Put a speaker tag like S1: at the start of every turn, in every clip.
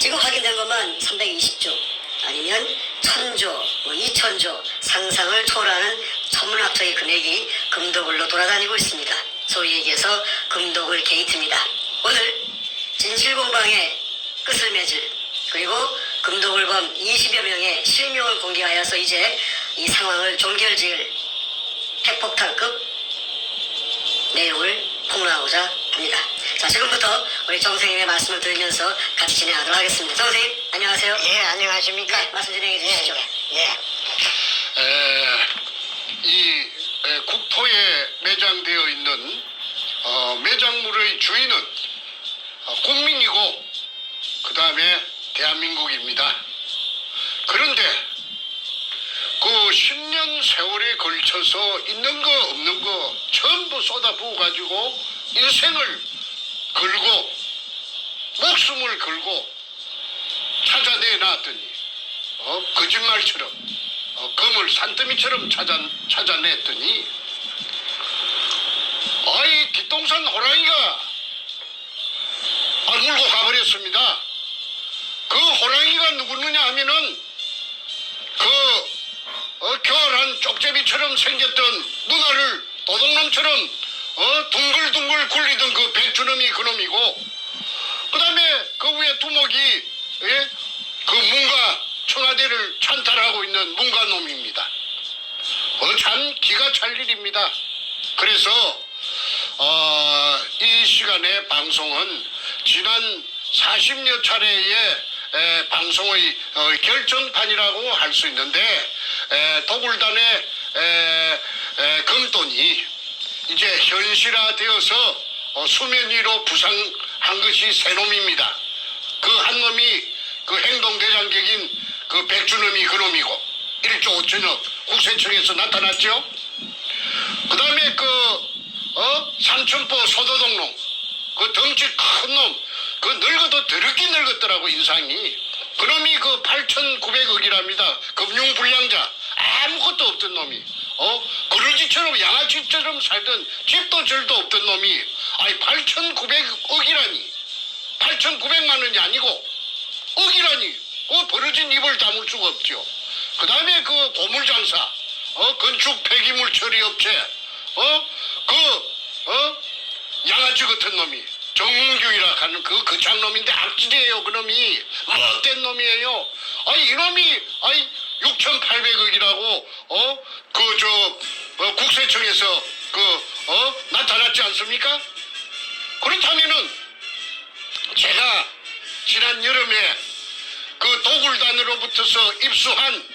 S1: 지금 확인된 것만 320조 아니면 1000조, 2000조 상상을 초월하는 천문학적인 금액이 금도굴로 돌아다니고 있습니다. 소위 얘기해서 금도굴 게이트입니다. 오늘 진실공방의 끝을 맺을 그리고 금도굴범 20여 명의 실명을 공개하여서 이제 이 상황을 종결지을 핵폭탄급 내용을 폭로하고자 합니다. 자, 지금부터 우리 정 선생님의 말씀을 들으면서 같이 진행하도록 하겠습니다. 정 선생님, 안녕하세요.
S2: 예, 안녕하십니까?
S1: 네, 말씀 진행해 주시죠.
S3: 이 국토에 매장되어 있는 매장물의 주인은 국민이고 그 다음에 대한민국입니다. 그런데 그 10년 세월에 걸쳐서 있는 거 없는 거 전부 쏟아부어 가지고 인생을 걸고 목숨을 걸고 찾아내놨더니 거짓말처럼 검을 산더미처럼 찾아냈더니 아이 뒷동산 호랑이가 물고 가버렸습니다. 그 호랑이가 누구느냐 하면은 교활한 쪽제비처럼 생겼던 누나를 도둑놈처럼 둥글둥글 굴리던 그 백주놈이 그놈이고, 그 다음에 그 위에 두목이 그 문가 청와대를 찬탈하고 있는 문가놈입니다. 참 기가 찰 일입니다. 그래서 이 시간의 방송은 지난 40여 차례의 방송의 결정판이라고 할 수 있는데, 도굴단의 금돈이 이제 현실화되어서 수면 위로 부상한 것이 세 놈입니다. 그 한 놈이 그 행동대장격인 그 백주놈이 그놈이고 1조 5천억 국세청에서 나타났죠. 그 다음에 삼천포 소도동놈, 그 덩치 큰 놈, 그 늙어도 더럽게 늙었더라고 인상이. 그놈이 그 8,900억이랍니다. 금융불량자, 아무것도 없던 놈이, 그러지처럼 양아치처럼 살던 집도 절도 없던 놈이, 8,900억이라니, 8,900만 원이 아니고 억이라니, 그 벌어진 입을 다물 수가 없죠. 그 다음에 그 고물장사, 건축 폐기물 처리업체, 양아치 같은 놈이 정문규이라 하는 그 거창놈인데 악질이에요. 그놈이 못된 놈이에요. 이놈이 6,800억이라고 국세청에서 나타났지 않습니까? 그렇다면은 제가 지난 여름에 그 도굴단으로부터서 입수한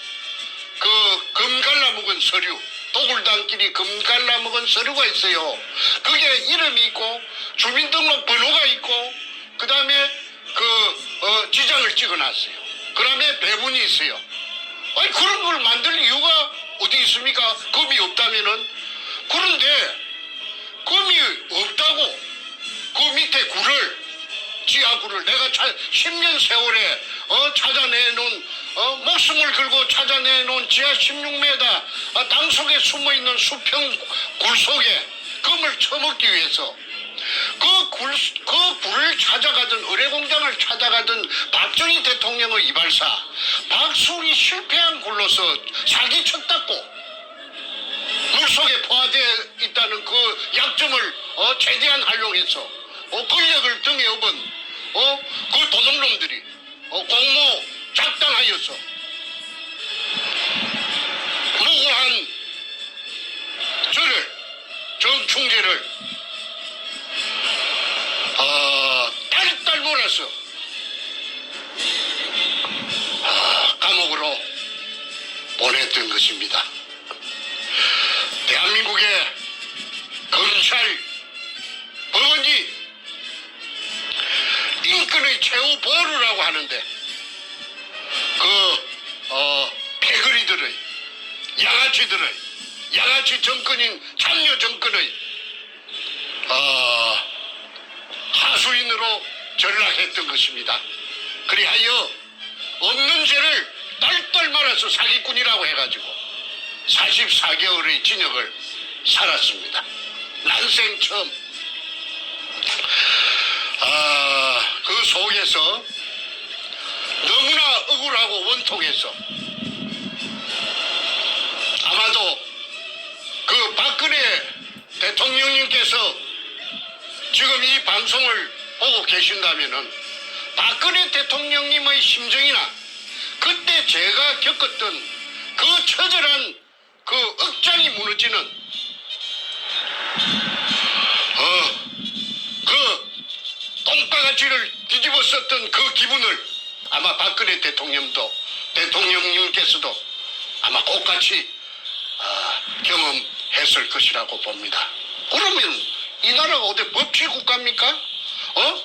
S3: 그 금 갈라먹은 서류, 도굴단끼리 금 갈라먹은 서류가 있어요. 그게 이름이 있고 주민등록 번호가 있고 그 다음에 지장을 찍어놨어요. 그 다음에 배분이 있어요. 그런 걸 만들 이유가 어디 있습니까? 금이 없다면은. 그런데 금이 없다고 그 밑에 지하구를 내가 10년 세월에 찾아내놓은 목숨을 걸고 찾아내놓은 지하 16m 땅속에 숨어있는 수평 굴 속에 금을 처먹기 위해서 그 굴을 찾아가던 의뢰공장을 찾아가던 박정희 대통령의 이발사 박수홍이 실패한 굴로서 사기쳤다고 물속에 포화되어 있다는 그 약점을 최대한 활용해서 권력을 등에 업은 그 도둑놈들이 공모 작당하여서 무고한 저를 정충재를 딸딸 몰아서 감옥으로 보냈던 것입니다. 대한민국의 검찰, 법원이 인권의 최후 보루라고 하는데 패거리들의 양아치 정권인 참여 정권의 하수인으로 전락했던 것입니다. 그리하여 없는 죄를 딸딸 말아서 사기꾼이라고 해가지고 44개월의 징역을 살았습니다. 난생 처음. 그 속에서 서울하고 원통해서 아마도 그 박근혜 대통령님께서 지금 이 방송을 보고 계신다면은 박근혜 대통령님의 심정이나 그때 제가 겪었던 그 처절한 그 억장이 무너지는 그 똥바가지를 뒤집어 썼던 그 기분을 아마 박근혜 대통령님께서도 아마 똑같이 경험했을 것이라고 봅니다. 그러면 이 나라가 어디 법치 국가입니까?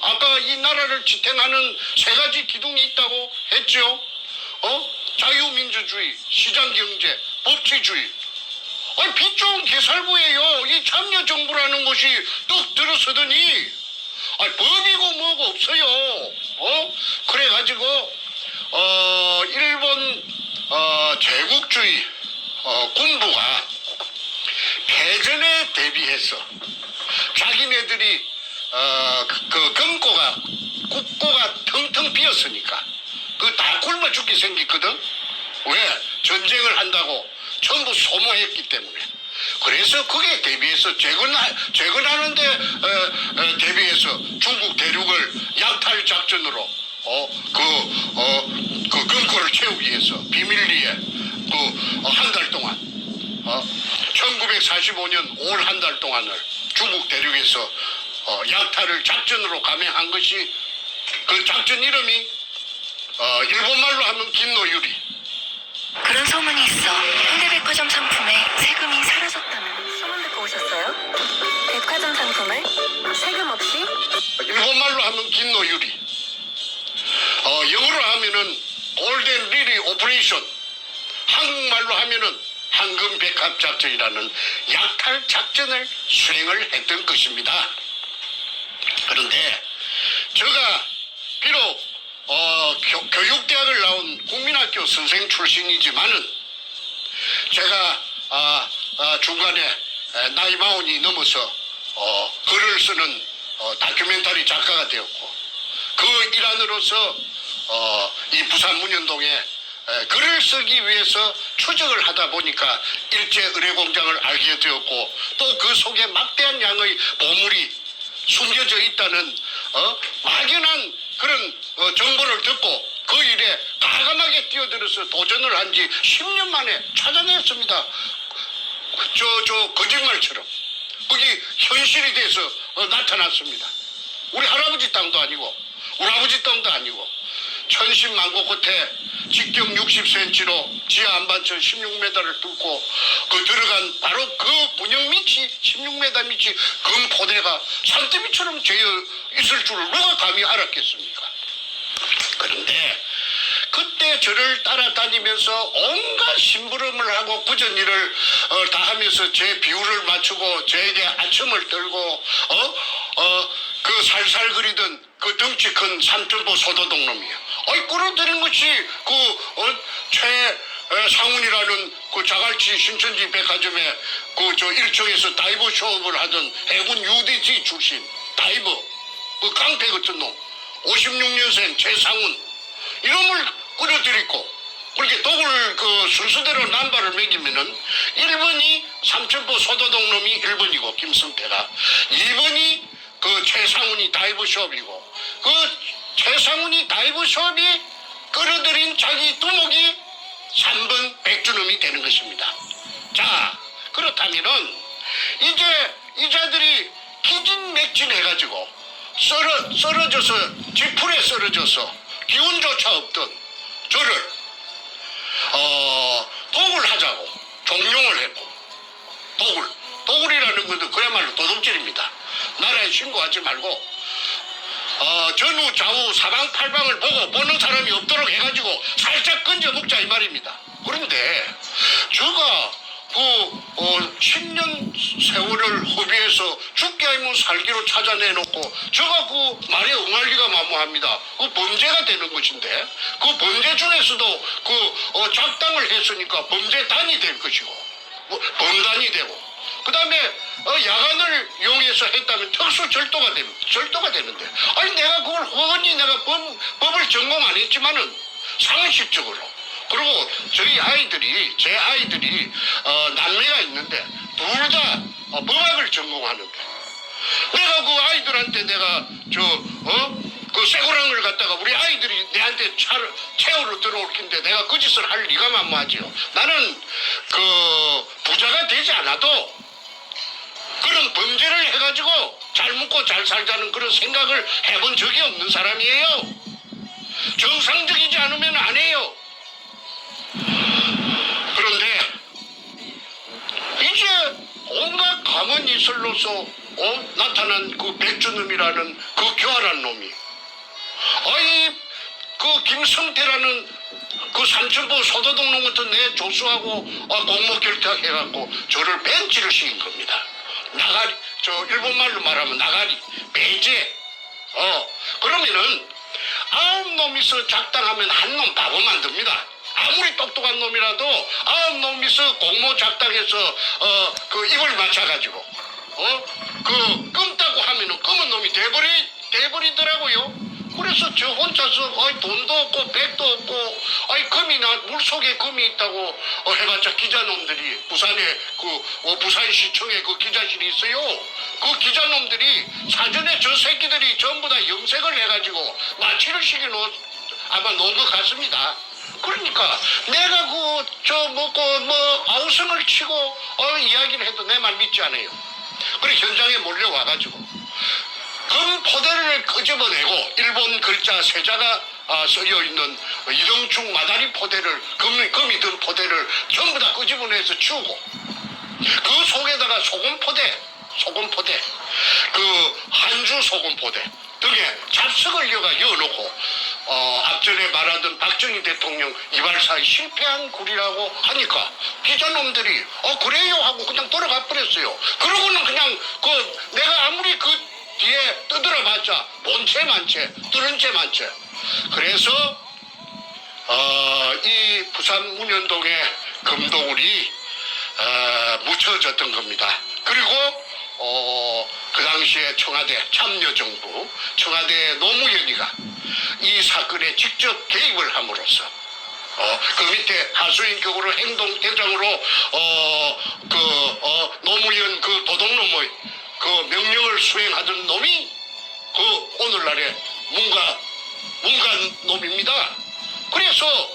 S3: 아까 이 나라를 지탱하는 세 가지 기둥이 있다고 했죠. 자유민주주의, 시장경제, 법치주의. 빛 좋은 개살구예요. 이 참여정부라는 것이 뚝 들어서더니 법이고 뭐고 없어요. 그래가지고 일본 제국주의 군부가 패전에 대비해서 자기네들이 그 국고가 텅텅 비었으니까 그 다 굶어 죽게 생겼거든. 왜? 전쟁을 한다고 전부 소모했기 때문에. 그래서 그게 대비해서 재건하는데 대비해서 중국 대륙을 약탈 작전으로 그 금고를 채우기 위해서 비밀리에 한 달 동안 1945년 5월 한 달 동안을 중국 대륙에서 약탈을 작전으로 감행한 것이 그 작전 이름이 일본말로 하면 긴노유리.
S2: 그런 소문이 있어. 현대백화점 상품에 세금이 사라졌다는 소문 듣고 오셨어요? 백화점 상품을 세금 없이?
S3: 일본말로 하면 긴노유리. 영어로 하면은 골든 리리 오퍼레이션. 한국말로 하면은 황금백합 작전이라는 약탈 작전을 수행을 했던 것입니다. 그런데 제가 비록 교육대학을 나온 국민학교 선생 출신이지만은 제가 중간에 나이 마흔이 넘어서 글을 쓰는 다큐멘터리 작가가 되었고 그 일환으로서 이 부산 문현동에 글을 쓰기 위해서 추적을 하다 보니까 일제 의뢰공장을 알게 되었고 또 그 속에 막대한 양의 보물이 숨겨져 있다는 막연한 그런 정보를 듣고 그 일에 과감하게 뛰어들어서 도전을 한 지 10년 만에 찾아냈습니다. 저 거짓말처럼 그게 현실이 돼서 나타났습니다. 우리 할아버지 땅도 아니고 우리 아버지 땅도 아니고 천신만고 끝에 직경 60cm로 지하 안반천 16m를 뚫고 그 들어간 바로 그 문형 밑이 16m 밑이 금포대가 산더미처럼 재어 있을 줄을 누가 감히 알았겠습니까? 그런데 그때 저를 따라다니면서 온갖 심부름을 하고 굳은 일을 다 하면서 제 비율을 맞추고 저에게 아첨을 떨고 그 살살 그리던 그 덩치 큰 삼천포 소도동 놈이에요. 끌어들인 것이 최상훈이라는 그 자갈치 신천지 백화점에 저 1층에서 다이버 쇼업을 하던 해군 UDT 출신 다이버 그 깡패 같은 놈 56년생 최상훈 이놈을 끌어들이고 그렇게 독을 그 순서대로 남발을 매기면은 1번이 삼천포 소도동 놈이 1번이고 김성태가 2번이 그 최상훈이 다이버 쇼업이고 그 최상훈이 다이브 숍이 끌어들인 자기 두목이 3번 백주놈이 되는 것입니다. 자, 그렇다면은 이제 이 자들이 기진맥진해가지고 쓰러져서 지풀에 쓰러져서 기운조차 없던 저를 독을 하자고 종용을 했고 독을이라는 것도 그야말로 도둑질입니다. 나라에 신고하지 말고 전후 좌우 사방팔방을 보는 사람이 없도록 해가지고 살짝 건져 먹자 이 말입니다. 그런데 제가 10년 세월을 허비해서 죽게 아니면 살기로 찾아내놓고 제가 그 말에 응할 리가 만무합니다. 그 범죄가 되는 것인데 그 범죄 중에서도 작당을 했으니까 범죄단이 될 것이고 범단이 되고 그 다음에 야간을 이용해서 했다면 특수 절도가 되는데 아니 내가 그걸 훤히 내가 법을 전공 안 했지만은 상식적으로. 그리고 제 아이들이 남매가 있는데 둘 다 법학을 전공하는데 내가 그 아이들한테 내가 그 쇠고랑을 갖다가 우리 아이들이 내한테 채우러 들어올 텐데 내가 그 짓을 할 리가 만무하지요. 나는 그 부자가 되지 않아도 그런 범죄를 해가지고 잘 먹고 잘 살자는 그런 생각을 해본 적이 없는 사람이에요. 정상적이지 않으면 안 해요. 그런데 이제 온갖 가문이슬로서 나타난 그 백주놈이라는 그 교활한 놈이 그 김성태라는 그 산천포 소도동 놈부터 내 조수하고 공모 결탁해갖고 저를 벤치를 시킨 겁니다. 나가리, 저 일본말로 말하면 나가리, 배제. 그러면은 9놈이서 작당하면 한 놈 바보 만듭니다. 아무리 똑똑한 놈이라도 9놈이서 공모 작당해서 그 입을 맞춰가지고 그 끔다고 하면은 검은 놈이 돼버리더라고요. 그래서 저 혼자서 돈도 없고 백도 없고 금이나 물속에 금이 있다고 해봤자 기자놈들이 부산에 부산시청에 그 기자실이 있어요. 그 기자놈들이 사전에 저 새끼들이 전부 다 염색을 해가지고 마취를 시켜놓은 아마 놓은 것 같습니다. 그러니까 내가 아우성을 치고 이야기를 해도 내 말 믿지 않아요. 그래 현장에 몰려와가지고 금 포대를 끄집어내고 일본 글자 세자가 쓰여있는 이등축 마다리 포대를 금이 든 포대를 전부 다 끄집어내서 치우고 그 속에다가 소금 포대 그 한주 소금 포대 등에 잡석을 여어놓고 앞전에 말하던 박정희 대통령 이발사에 실패한 굴이라고 하니까 기자놈들이 그래요 하고 그냥 돌아가 버렸어요. 그러고는 그냥 내가 아무리 그 뒤에 떠들어봤자 본체 만체 뚫은 채 만체. 그래서 이 부산 문현동의 금도굴이 묻혀졌던 겁니다. 그리고 그 당시에 청와대 참여정부 청와대 노무현이가 이 사건에 직접 개입을 함으로써 그 밑에 하수인격으로 행동대장으로 노무현 그 도둑놈의 그 명령을 수행하던 놈이 그 오늘날의 문관 놈입니다. 그래서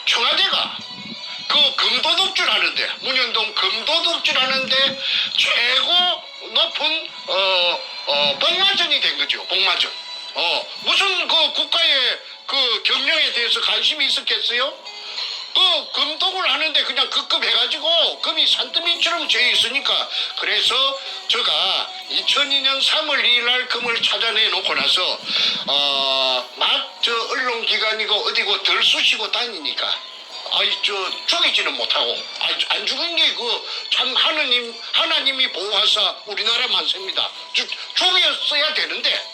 S3: 청와대가 그 금도둑질 하는데 문현동 금도둑질 하는데 최고 높은 복마전이 된 거죠. 복마전. 무슨 그 국가의 그 경영에 대해서 관심이 있었겠어요? 그 금독을 하는데 그냥 급급해가지고 금이 산더미처럼 죄 있으니까 그래서 제가 2002년 3월 2일 날 금을 찾아내 놓고 나서 막 언론기관이고 어디고 들쑤시고 다니니까 죽이지는 못하고 안 죽은 게 참 하나님이 보호하사 우리나라 만세입니다. 죽였어야 되는데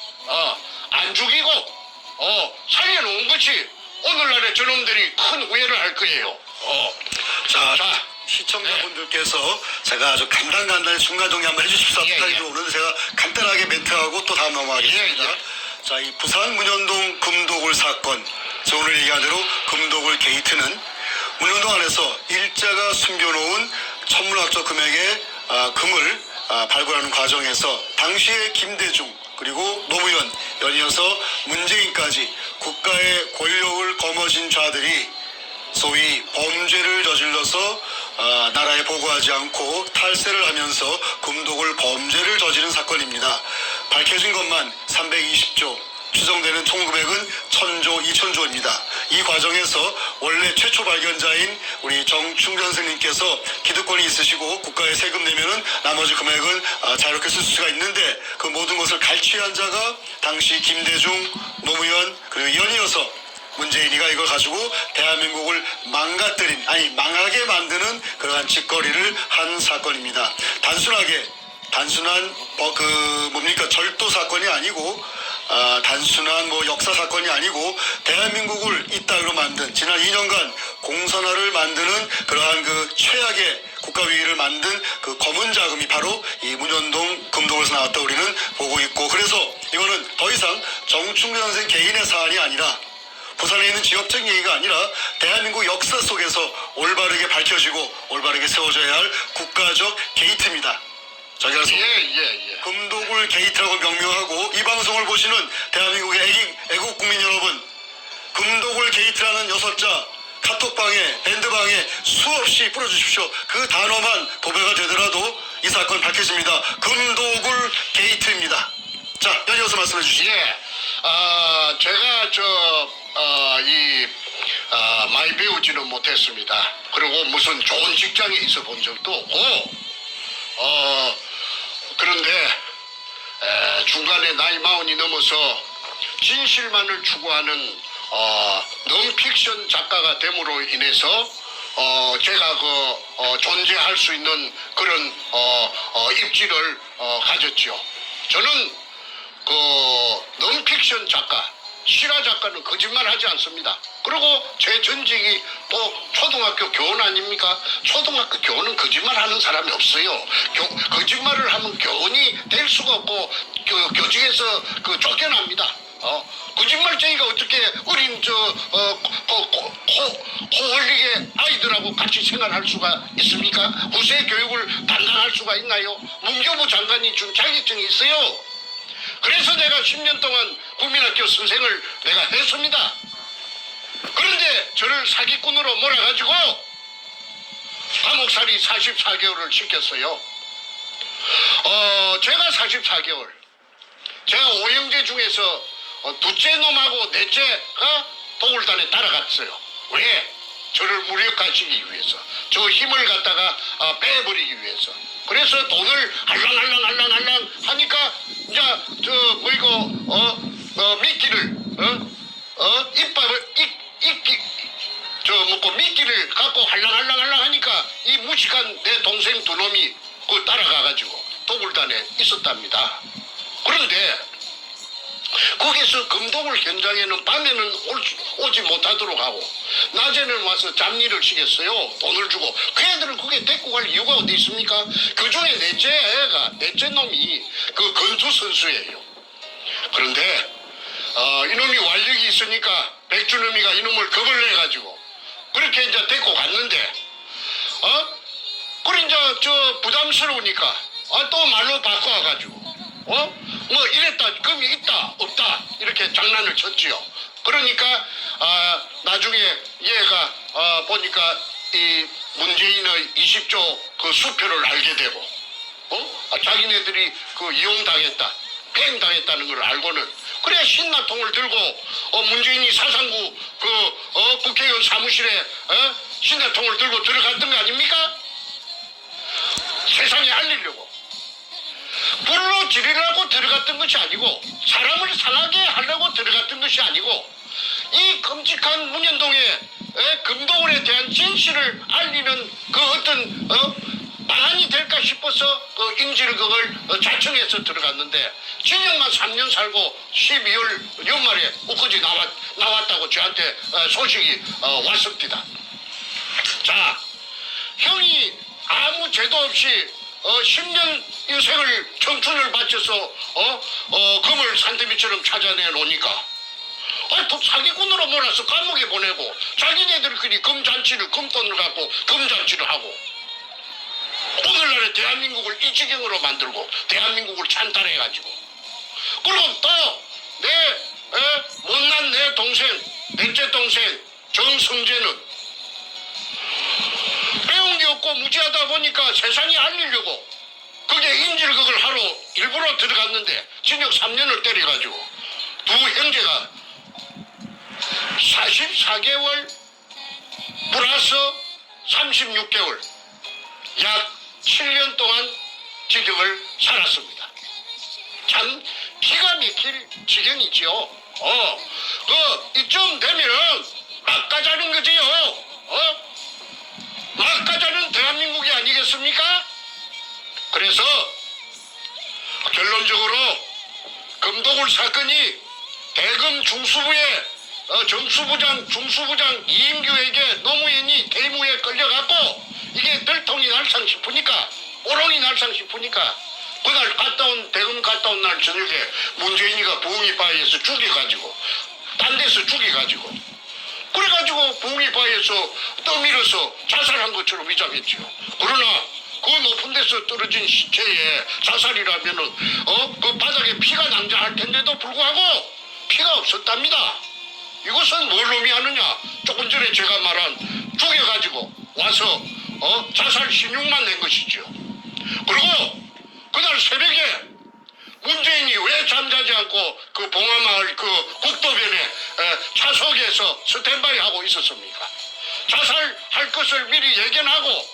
S3: 안 죽이고 살려놓은 것이 오늘날의 저놈들이 큰 후회를 할 거예요.
S4: 자, 시청자분들께서 제가 아주 간단히 중간정리 한번 해주십사 부탁이 들어오는데 제가 간단하게 멘트하고 또 다음 넘어가겠습니다. 자, 이 부산 문현동 금도굴 사건, 저 오늘 얘기한 대로 금도굴 게이트는 문현동 안에서 일자가 숨겨놓은 천문학적 금액의 금을 발굴하는 과정에서 당시의 김대중 그리고 노무현 연이어서 문재인까지 국가의 권력을 거머쥔 자들이 소위 범죄를 저질러서 나라에 보고하지 않고 탈세를 하면서 금독을 범죄를 저지른 사건입니다. 밝혀진 것만 320조, 추정되는 총금액은 1000조, 2000조입니다. 이 과정에서 원래 최초 발견자인 우리 정충전 스님께서 기득권이 있으시고 국가에 세금 내면은 나머지 금액은 자유롭게 쓸 수가 있는데 그 모든 것을 갈취한 자가 당시 김대중, 노무현 그리고 연이어서 문재인이가 이걸 가지고 대한민국을 망하게 만드는 그러한 짓거리를 한 사건입니다. 단순한 절도 사건이 아니고 단순한 역사 사건이 아니고 대한민국을 이따위로 만든 지난 2년간 공선화를 만드는 그러한 그 최악의 국가 위기를 만든 그 검은 자금이 바로 이 문현동 금독에서 나왔다 우리는 보고 있고 그래서 이거는 더 이상 정충래 선생 개인의 사안이 아니라 부산에 있는 지역적 얘기가 아니라 대한민국 역사 속에서 올바르게 밝혀지고 올바르게 세워져야 할 국가적 게이트입니다. 자, 그래서
S3: 예.
S4: 금도굴 게이트라고 명명하고 이 방송을 보시는 대한민국의 애국 국민 여러분, 금도굴 게이트라는 6자 카톡방에 밴드방에 수없이 뿌려주십시오. 그 단어만 도배가 되더라도 이 사건 밝혀집니다. 금도굴 게이트입니다. 자, 연이어서 말씀해 주시죠.
S3: 예. 제가 많이 배우지는 못했습니다. 그리고 무슨 좋은 직장에 있어 본 적도 없고, 그런데 중간에 나이 40이 넘어서 진실만을 추구하는 넌픽션 작가가 됨으로 인해서 제가 존재할 수 있는 그런 입지를 가졌죠. 저는 넌픽션 작가, 실화 작가는 거짓말하지 않습니다. 그리고 제 전직이 또 초등학교 교원 아닙니까? 초등학교 교원은 거짓말하는 사람이 없어요. 거짓말을 하면 교원이 될 수가 없고 교직에서 쫓겨납니다. 거짓말쟁이가 어떻게 어린 코흘리게 아이들하고 같이 생활할 수가 있습니까? 후세 교육을 담당할 수가 있나요? 문교부 장관이 준 자격증이 있어요. 그래서 내가 10년 동안 국민학교 선생을 내가 했습니다. 그런데 저를 사기꾼으로 몰아가지고 감옥살이 44개월을 시켰어요. 제가 44개월. 제가 5형제 중에서 둘째 놈하고 넷째가 도굴단에 따라갔어요. 왜? 저를 무력화시키기 위해서. 저 힘을 갖다가 빼버리기 위해서. 그래서 돈을 할랑할랑 하니까 이제 미끼를 미끼를 갖고 할랑할랑 하니까 이 무식한 내 동생 두 놈이 따라가가지고 도굴단에 있었답니다. 그런데 거기서 금도굴 현장에는 밤에는 오지 못하도록 하고 낮에는 와서 잡일을 시켰어요. 돈을 주고. 그 애들은 그게 데리고 갈 이유가 어디 있습니까? 그 중에 넷째 놈이 그 건투 선수예요. 그런데 이놈이 완력이 있으니까 백준음이가 이놈을 겁을 내가지고 그렇게 이제 데리고 갔는데 그래 이제 부담스러우니까 또 말로 바꿔가지고 뭐 이랬다 금이 있다 없다 이렇게 장난을 쳤지요. 그러니까 나중에 얘가 보니까 이 문재인의 20조 그 수표를 알게 되고 자기네들이 이용당했다 팽당했다는 걸 알고는 그래 신나통을 들고 문재인이 사상구 국회의원 사무실에 신나통을 들고 들어갔던 거 아닙니까? 세상에 알리려고. 불로 지르려고 들어갔던 것이 아니고 사람을 상하게 하려고 들어갔던 것이 아니고 이 끔찍한 문현동의 금도굴에 대한 진실을 알리는 그 어떤 방안이 될까 싶어서 인지를 그걸 자청해서 들어갔는데 징역만 3년 살고 12월 연말에 엊그제 나왔다고 저한테 소식이 왔습니다. 자, 형이 아무 죄도 없이 10년 인생을 청춘을 바쳐서 금을 산더미처럼 찾아내 놓으니까 또 사기꾼으로 몰아서 감옥에 보내고 자기네들끼리 금돈을 갖고 금잔치를 하고 오늘날의 대한민국을 이 지경으로 만들고 대한민국을 찬탈해가지고 그리고 또 못난 내 동생 넷째 동생 정성재는 배운 게 없고 무지하다 보니까 세상에 알리려고 그게 인질극을 하러 일부러 들어갔는데 징역 3년을 때려가지고 두 형제가 44개월 플러스 36개월 약 7년 동안 징역을 살았습니다. 참 기가 막힐 지경이지요. 이쯤 되면은 막 가자는 거지요. 막 가자는 대한민국이 아니겠습니까? 그래서 결론적으로 금도굴 사건이 대검 중수부의 중수부장 이인규에게 노무현이 대무에 끌려갔고 이게 들통이 날상 싶으니까 오롱이 날상 싶으니까 그날 대검 갔다 온 날 저녁에 문재인이가 부흥이바위에서 죽여가지고 딴 데서 죽여가지고 그래가지고 부흥이바위에서 떠밀어서 자살한 것처럼 위장했지요. 그러나 그 높은 데서 떨어진 시체에 자살이라면은 그 바닥에 피가 낭자할 텐데도 불구하고 피가 없었답니다. 이것은 뭘 의미하느냐? 조금 전에 제가 말한 죽여가지고 와서 자살 신용만 낸 것이죠. 그리고 그날 새벽에 문재인이 왜 잠자지 않고 그 봉화마을 그 국도변에 차석에서 스탠바이 하고 있었습니까? 자살할 것을 미리 예견하고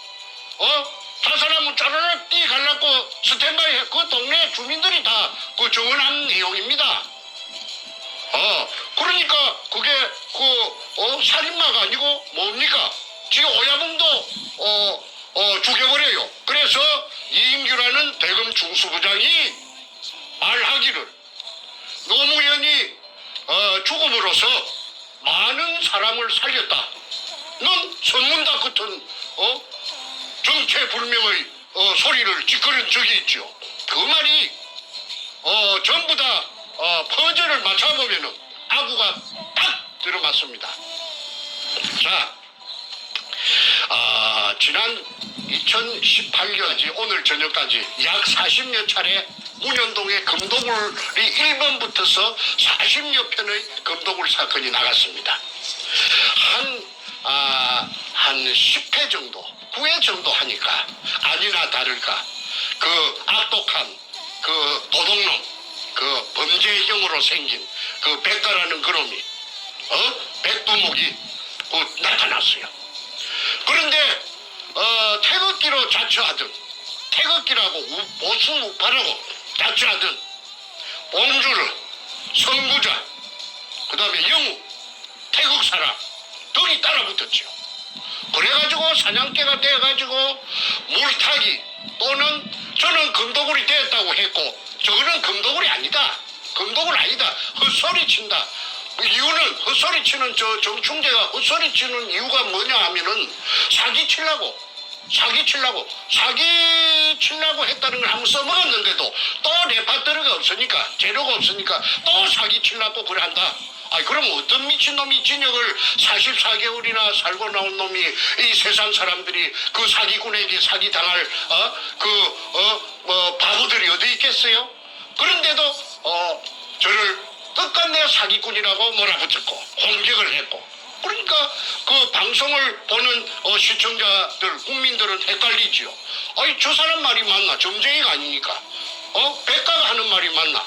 S3: 자살하면 짜르륵 뛰갈라고 스탠바이 해. 그 동네 주민들이 다 그 정언한 내용입니다. 그러니까 그게 살인마가 아니고 뭡니까? 지금 오야봉도 죽여버려요. 그래서 이인규라는 대검 중수부장이 말하기를 노무현이 죽음으로써 많은 사람을 살렸다. 넌 선문답 같은 정체불명의 소리를 짓거린 적이 있죠. 그 말이 전부 다 퍼즐을 맞춰보면은 아구가 딱 들어맞습니다. 자, 지난 2018년지 오늘 저녁까지 약 40여 차례 문현동의 금도굴이 1번부터서 40여 편의 금도굴 사건이 나갔습니다. 한 10회 정도, 9회 정도 하니까 아니나 다를까 그 악독한 그 도둑놈, 그 범죄형으로 생긴 그 백가라는 그놈이 백두목이 나타났어요. 그런데 태극기로 자처하던 태극기라고 보수 우파라고 자처하던 옹주르, 선구자, 그 다음에 영우, 태극 사람 등이 따라붙었죠. 그래가지고 사냥개가 돼가지고 물타기 또는 저는 금도굴이 되었다고 했고 저거는 금도굴이 아니다. 금도굴 아니다. 헛소리 친다. 이유는 헛소리 치는 저 정충재가 헛소리 치는 이유가 뭐냐 하면은 사기 치려고 했다는 걸 한번 써먹었는데도 또 레파토리가 없으니까 재료가 없으니까 또 사기 치려고 그래 한다. 그럼 어떤 미친놈이 진역을 44개월이나 살고 나온 놈이 이 세상 사람들이 그 사기꾼에게 사기당할 바보들이 어디 있겠어요? 그런데도 저를 끝끝내 사기꾼이라고 몰아붙였고 공격을 했고 그러니까 그 방송을 보는 시청자들 국민들은 헷갈리지요. 저 사람 말이 맞나? 점쟁이가 아니니까 백가가 하는 말이 맞나?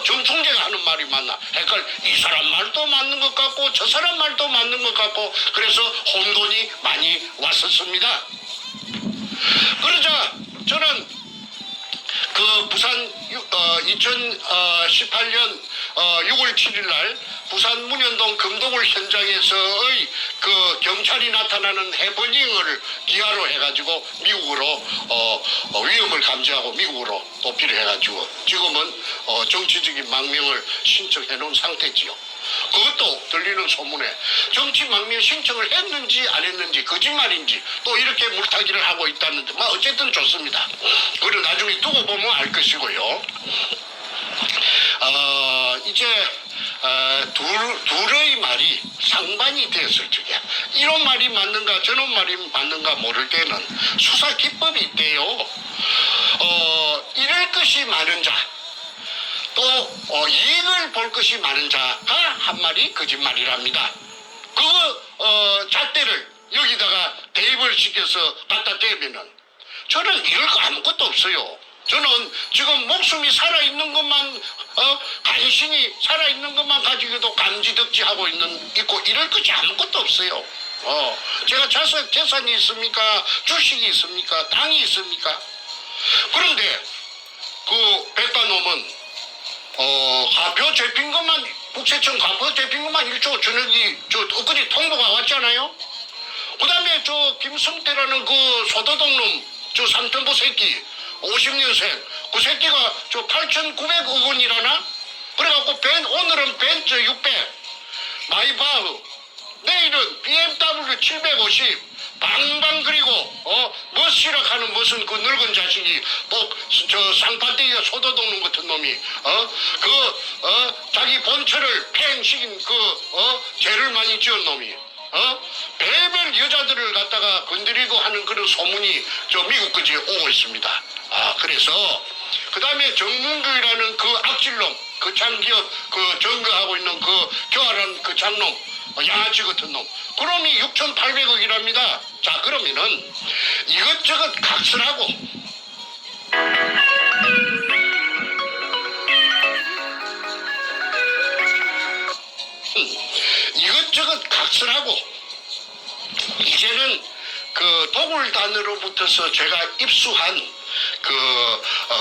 S3: 정충재가 하는 말이 맞나? 이 사람 말도 맞는 것 같고 저 사람 말도 맞는 것 같고 그래서 혼돈이 많이 왔었습니다. 그러자 저는 그 부산 2018년 6월 7일 날 부산 문현동 금도굴 현장에서의 그 경찰이 나타나는 해프닝을 기하로 해가지고 미국으로 위험을 감지하고 미국으로 도피를 해가지고 지금은 정치적인 망명을 신청해 놓은 상태지요. 그것도 들리는 소문에 정치 망명 신청을 했는지 안 했는지 거짓말인지 또 이렇게 물타기를 하고 있다는데 어쨌든 좋습니다. 그리고 나중에 두고 보면 알 것이고요. 이제 둘의 말이 상반이 됐을 적에 이런 말이 맞는가 저런 말이 맞는가 모를 때는 수사 기법이 있대요. 잃을 것이 많은 자 또 이익을 볼 것이 많은 자가 한 말이 거짓말이랍니다. 그 잣대를 여기다가 대입을 시켜서 갖다 대면은 저는 잃을 거 아무것도 없어요. 저는 지금 목숨이 살아있는 것만 간신히 살아있는 것만 가지고도 감지덕지하고 있고 이럴 것이 아무것도 없어요. 제가 재산이 있습니까? 주식이 있습니까? 땅이 있습니까? 그런데 그 백반놈은 가표 잡힌 것만 국세청 가표 잡힌 것만 1조 저녁이 엊그제 통보가 왔잖아요. 그 다음에 저 김성태라는 그 소도둑놈 저 삼천포 새끼 50년생 그 새끼가 저 8,900억 원이라나? 그래갖고 오늘은 벤츠 600 마이바흐 내일은 BMW 750 방방 그리고 멋이라하는 무슨 그 늙은 자식이 또 저 쌍판대기가 소도둑놈 같은 놈이 자기 본처를 팽시킨 죄를 많이 지은 놈이 배별 여자들을 갖다가 건드리고 하는 그런 소문이 저 미국까지 오고 있습니다. 그래서 그 다음에 정문규라는 그 악질놈, 그 장기업 그 점거하고 있는 그 교활한 그 장놈, 양아치 같은 놈, 그놈이 6,800억이랍니다. 자, 그러면은 이것저것 각설하고 이것저것 각설하고 이제는 그 도굴단으로부터서 제가 입수한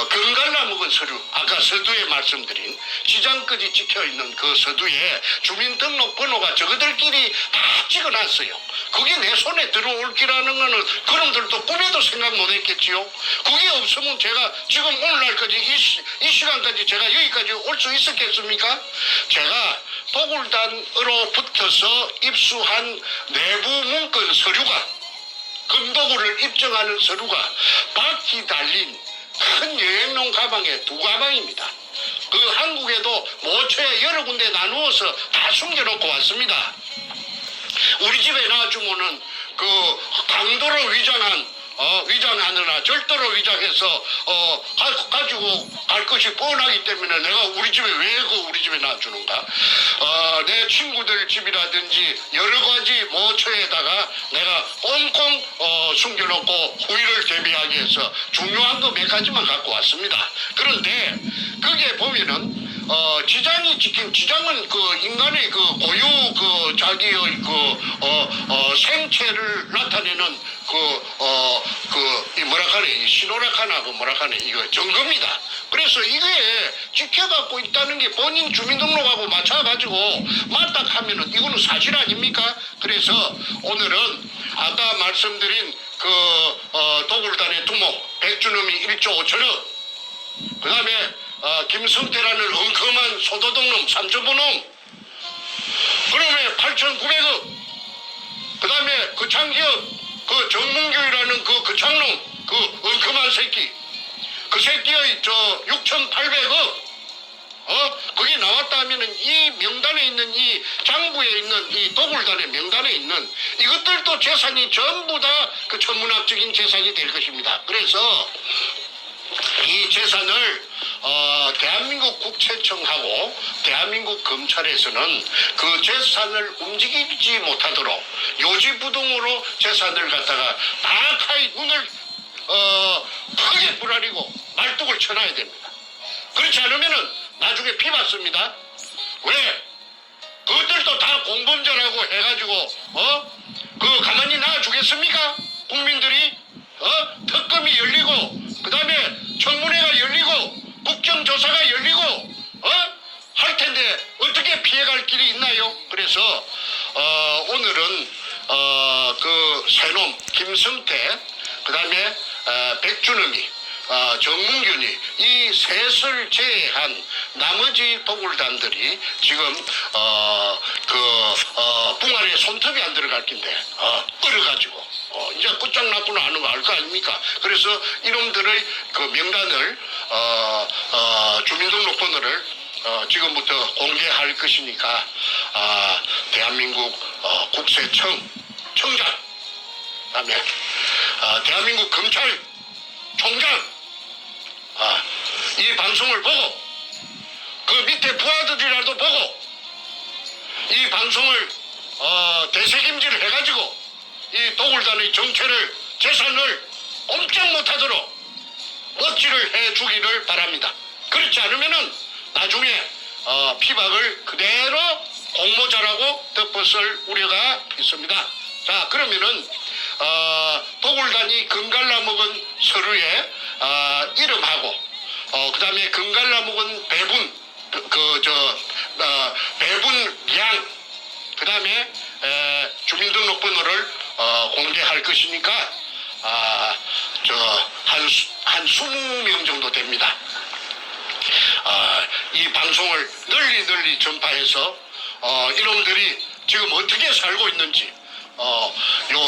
S3: 금갈라 먹은 서류, 아까 서두에 말씀드린 시장까지 찍혀있는 그 서두에 주민등록번호가 저거들끼리 다 찍어놨어요. 그게 내 손에 들어올 기라는 거는 그놈들도 꿈에도 생각 못했겠지요. 그게 없으면 제가 지금 오늘날까지 이 시간까지 제가 여기까지 올 수 있었겠습니까? 제가 도굴단으로 붙어서 입수한 내부 문건 서류가, 금도구를 입증하는 서류가 바퀴 달린 큰 여행용 가방에 2가방입니다. 그 한국에도 모처에 여러 군데 나누어서 다 숨겨놓고 왔습니다. 우리 집에 놔주면은 그 강도로 위장하느라 절도로 위장해서 가지고 갈 것이 뻔하기 때문에 내가 우리 집에 왜 우리 집에 놔주는가? 내 친구들 집이라든지 여러 가지 모처에다가 내가 꽁꽁 숨겨놓고 후일을 대비하기 위해서 중요한 거 몇 가지만 갖고 왔습니다. 그런데 그게 보면은 지장이 찍힌, 지장은 그 인간의 그 고유 그 자기의 생체를 나타내는 이 신호락하나 이거 증거입니다. 그래서 이게 찍혀갖고 있다는 게 본인 주민등록하고 맞춰가지고 맞다 하면은 이거는 사실 아닙니까? 그래서 오늘은 아까 말씀드린 도굴단의 두목 백준음이 1조 5천억, 그 다음에 김성태라는 엉큼한 소도둑놈, 삼천부놈, 그놈의 8,900억, 그 다음에 그 장기업, 그 정문규라는 그 장놈, 그 엉큼한 새끼, 그 새끼의 6,800억, 그게 나왔다 하면은 이 명단에 있는 이 장부에 있는 이 도굴단의 명단에 있는 이것들도 재산이 전부 다 그 천문학적인 재산이 될 것입니다. 그래서 이 재산을 대한민국 국세청하고 대한민국 검찰에서는 그 재산을 움직이지 못하도록 요지부동으로 재산을 갖다가 바카이 눈을 크게 부라리고 말뚝을 쳐놔야 됩니다. 그렇지 않으면은 나중에 피 받습니다. 왜? 그것들도 다 공범죄라고 해가지고 가만히 놔주겠습니까? 국민들이 특검이 열리고 그 다음에 청문회가 열리고 국정조사가 열리고 할 텐데 어떻게 피해갈 길이 있나요? 그래서 오늘은 그 새놈 김성태, 그 다음에 백준음이, 정문균이 이 셋을 제외한 나머지 도굴단들이 지금 붕아리에 손톱이 안 들어갈 낀데 끌어가지고 이제 끝장났구나 하는 거 알 거 아닙니까? 그래서 이놈들의 그 명단을 주민등록번호를 지금부터 공개할 것이니까 대한민국 국세청장, 그다음에 대한민국 검찰총장 이 방송을 보고 그 밑에 부하들이라도 보고 이 방송을 대책임질 해가지고 이 도굴단의 정체를, 재산을 꼼짝 못하도록 멋지를 해주기를 바랍니다. 그렇지 않으면은 나중에 피박을 그대로 공모자라고 덮었을 우려가 있습니다. 자, 그러면은 도굴단이 금갈라 먹은 서류에 이름하고 그 다음에 금갈라 먹은 배분 배분량, 그 다음에 주민등록번호를 공개할 것이니까 한 20명 정도 됩니다. 이 방송을 널리 전파해서 이놈들이 지금 어떻게 살고 있는지 요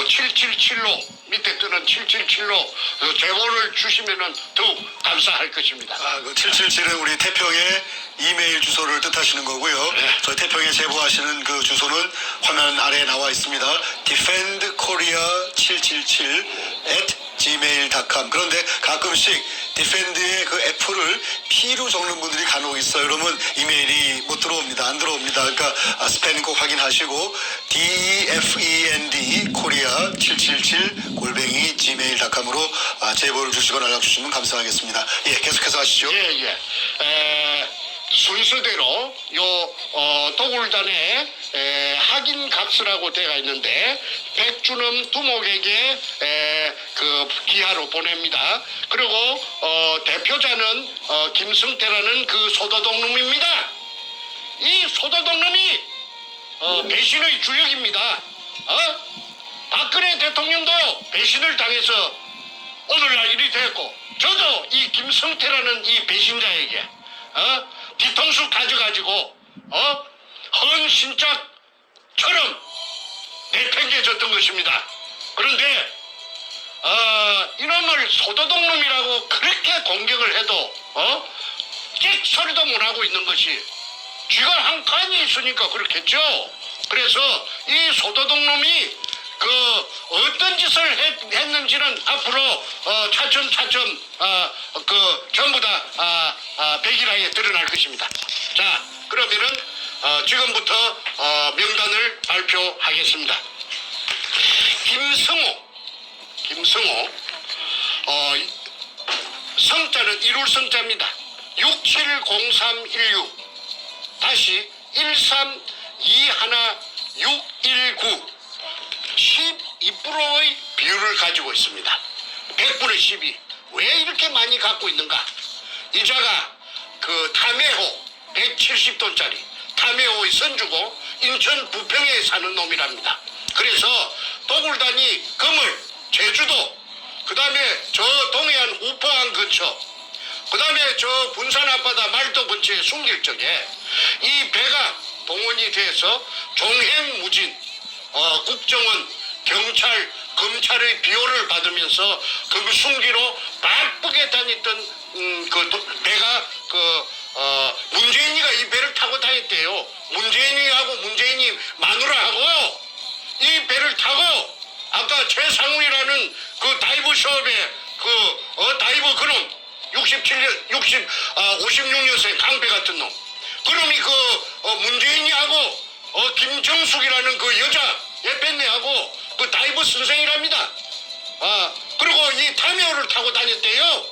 S3: 777로 밑에 뜨는 777로 제보를 주시면은 더욱 감사할 것입니다.
S4: 그 777은 우리 태평의 이메일 주소를 뜻하시는 거고요.
S3: 네.
S4: 저희 태평에 제보하시는 그 주소는 화면 아래에 나와 있습니다. defendkorea777@gmail.com. 그런데 가끔씩 디펜드의 그 F를 P로 적는 분들이 간혹 있어요. 그러면 이메일이 못 들어옵니다. 안 들어옵니다. 그러니까 스팸 꼭 확인하시고 defend korea777 gmail.com으로 제보를 주시거나 연락 주시면 감사하겠습니다. 예, 계속해서 하시죠.
S3: 예. 순서대로 도굴단에 확인 값이라고 되어 있는데 백주넘 두목에게 그 기하로 보냅니다. 그리고 대표자는 김승태라는 그 소도독놈입니다. 이 소도독놈이 배신의 주역입니다. 박근혜 대통령도 배신을 당해서 오늘날 일이 됐고 저도 이 김성태라는 이 배신자에게 뒤통수 가져가지고 헌신짝처럼 내팽개졌던 것입니다. 그런데 이놈을 소도독놈이라고 그렇게 공격을 해도 찍 소리도 못하고 있는 것이 쥐가 한 칸이 있으니까 그렇겠죠. 그래서 이 소도독놈이 그 어떤 짓을 했는지는 앞으로 차츰 그 전부 다 백일하에 드러날 것입니다. 자, 그러면은 지금부터 명단을 발표하겠습니다. 김승호 성자는 이룰 성자입니다. 670316 다시 1321619 12%의 비율을 가지고 있습니다. 100분의 12. 왜 이렇게 많이 갖고 있는가? 이자가 그 담해호 170돈짜리 담해호의 선주고 인천 부평에 사는 놈이랍니다. 그래서 도굴단이 금을 제주도 그 다음에 저 동해안 우포항 근처 그 다음에 저 분산 앞바다 말도 근처에 숨길 적에 이 배가 동원이 돼서 종행무진 국정원, 경찰, 검찰의 비호를 받으면서 그 숨기로 바쁘게 다녔던 그 배가 문재인이가 이 배를 타고 다녔대요. 문재인이하고 문재인이 마누라하고 이 배를 타고 아까 최상훈이라는 그 다이브 숍에 다이브 그놈 56년생 강배 같은 놈 그놈이 문재인이하고 김정숙이라는 그 여자 예편네하고 그 다이브 선생이랍니다. 그리고 이 담요를 타고 다녔대요.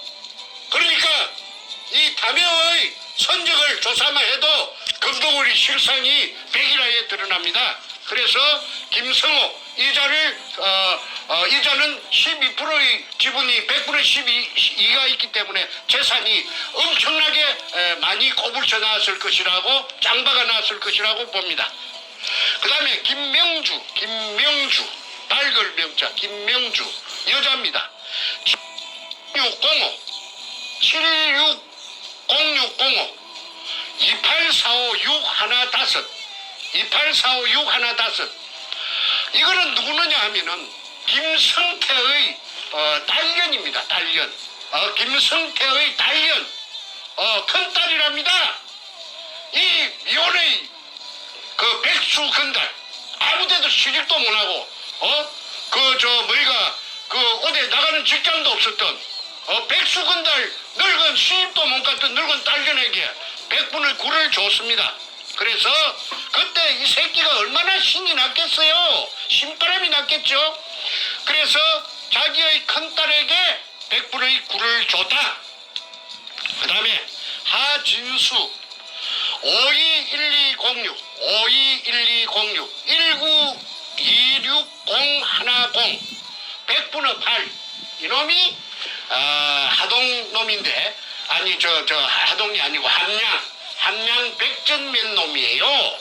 S3: 그러니까 이 담요의 선적을 조사만 해도 금도구리 실상이 백일하에 드러납니다. 그래서 김성호 이자는 12%의 지분이 100분의 12가 있기 때문에 재산이 엄청나게 많이 꼬불쳐 나왔을 것이라고 짱박아 나왔을 것이라고 봅니다. 그 다음에 김명주 달글 명자 김명주 여자입니다. 7605 2845615 이거는 누구느냐 하면은 김성태의 딸년입니다. 딸년. 김성태의 딸년. 큰딸이랍니다. 이 미혼의 그 백수 건달 아무데도 시집도 못하고 어디 나가는 직장도 없었던 백수 건달 늙은 시집도 못 갔던 늙은 딸년에게 100분의 9를 줬습니다. 그래서 그때 이 새끼가 얼마나 신이 났겠어요. 신바람이 났겠죠. 그래서 자기의 큰딸에게 100분의 9를 줬다. 그 다음에 하진수 521206 1926010 100분의 8 이놈이 하동 놈인데 아니 하동이 아니고 함양 백전면 놈이에요.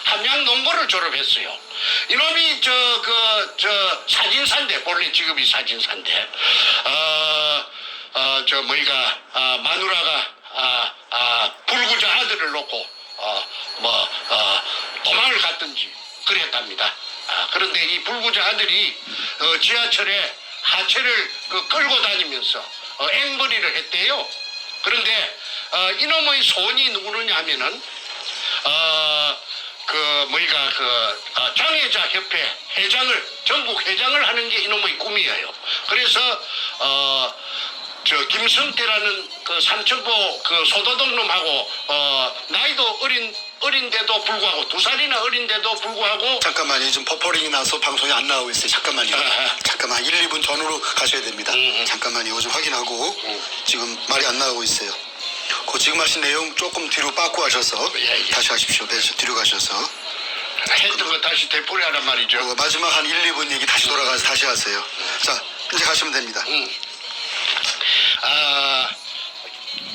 S3: 함양 농고를 졸업했어요. 이놈이 사진사인데 본래 직업이 사진사인데 마누라가 불구자 아들을 놓고 도망을 갔든지 그랬답니다. 그런데 이 불구자 아들이 지하철에 하체를 끌고 다니면서 앵벌이를 했대요. 그런데 이놈의 손이 누구느냐 하면은 장애자 협회 회장을 전국 회장을 하는 게 이놈의 꿈이에요. 그래서 김성태라는 삼천포 소도둑놈하고 나이도 어린데도 불구하고 2살이나 어린데도 불구하고
S4: 잠깐만요. 지금 버퍼링이 나서 방송이 안 나오고 있어요. 잠깐만요. 잠깐만 1, 2분 전후로 가셔야 됩니다. 잠깐만요. 이거 좀 확인하고 지금 말이 안 나오고 있어요. 그 지금 하신 내용 조금 뒤로 빠꾸 하셔서
S3: 예.
S4: 다시 하십시오. 뒤로 가셔서
S3: 했던 거 다시 되풀이하란 말이죠.
S4: 마지막 한 1, 2분 얘기 다시 돌아가서 다시 하세요. 자, 이제 가시면 됩니다.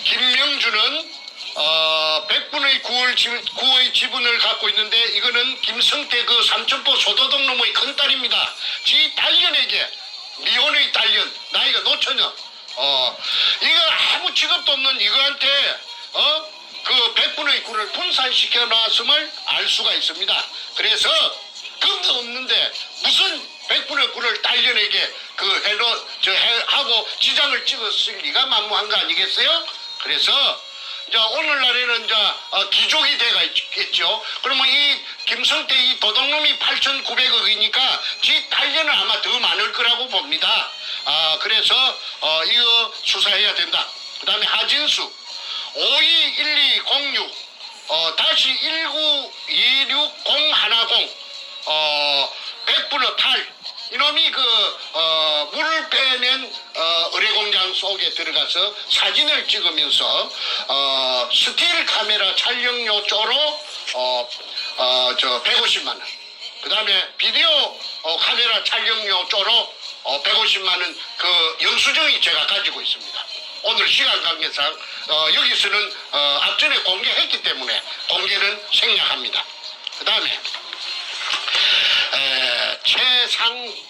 S3: 김명주는 100분의 9의 지분을 갖고 있는데 이거는 김성태 삼천포 소도둑놈의 큰딸입니다. 지 딸년에게 미혼의 딸년 나이가 노처녀 이거 아무 직업도 없는 이거한테 100분의 9를 분산시켜 놨음을 알 수가 있습니다. 그래서 금도 없는데 무슨 100분의 9를 딸년에게 하고 지장을 찍었을 리가 만무한 거 아니겠어요? 그래서 이제 오늘날에는 이제 기족이 돼가 있겠죠. 그러면 이 김성태 이 도둑놈이 8,900억이니까 지 딸년은 아마 더 많을 거라고 봅니다. 그래서 이거 수사해야 된다. 그 다음에 하진수 521206 다시 1926010 100분의 8 이놈이 물을 빼낸 의뢰공장 속에 들어가서 사진을 찍으면서 스틸 카메라 촬영료 쪼로 150만 원. 그 다음에 비디오 카메라 촬영료 쪼로 150만 원 영수증이 제가 가지고 있습니다. 오늘 시간 관계상 여기서는 앞전에 공개했기 때문에 공개는 생략합니다. 그 다음에 최상훈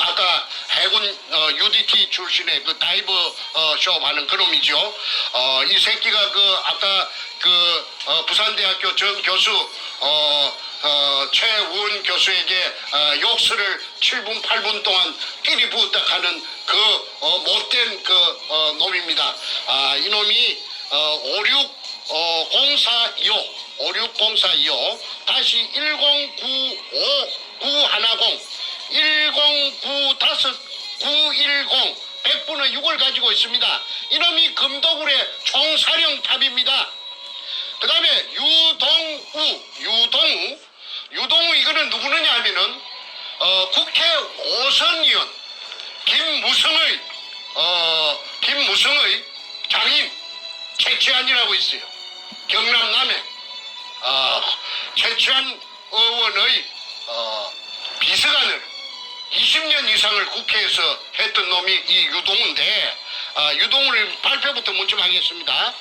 S3: 아까 해군 UDT 출신의 다이버 쇼업 하는 그놈이죠. 이 새끼가 아까 부산대학교 전 교수 최우원 교수에게 욕설을 7분 8분 동안 끼리 부었다 하는 못된 놈입니다. 이놈이 560425 다시 1095910 100분의 6을 가지고 있습니다. 이놈이 금도굴의 총사령탑입니다. 그 다음에 유동우 이거는 누구느냐 하면은 국회 5선 의원 김무성의 장인 최치환이라고 있어요. 경남 남해 최치환 의원의 비서관을 20년 이상을 국회에서 했던 놈이 이 유동우인데 유동우를 발표부터 먼저 하겠습니다.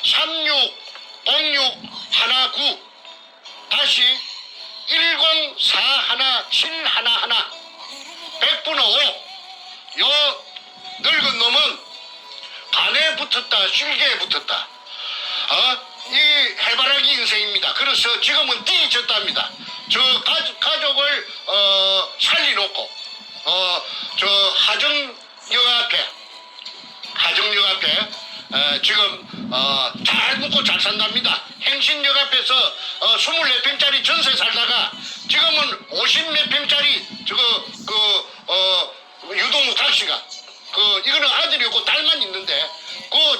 S3: 360619 다시 1041711 100분의 5 요 늙은 놈은 간에 붙었다 실개에 붙었다 이 해바라기 인생입니다. 그래서 지금은 뒤졌답니다. 저 가족을 살려놓고 저 하정역 앞에 지금 잘 묵고 잘 산답니다. 행신역 앞에서 24평짜리 전세 살다가 지금은 50몇 평짜리 유동우 각시가 이거는 아들이 없고 딸만 있는데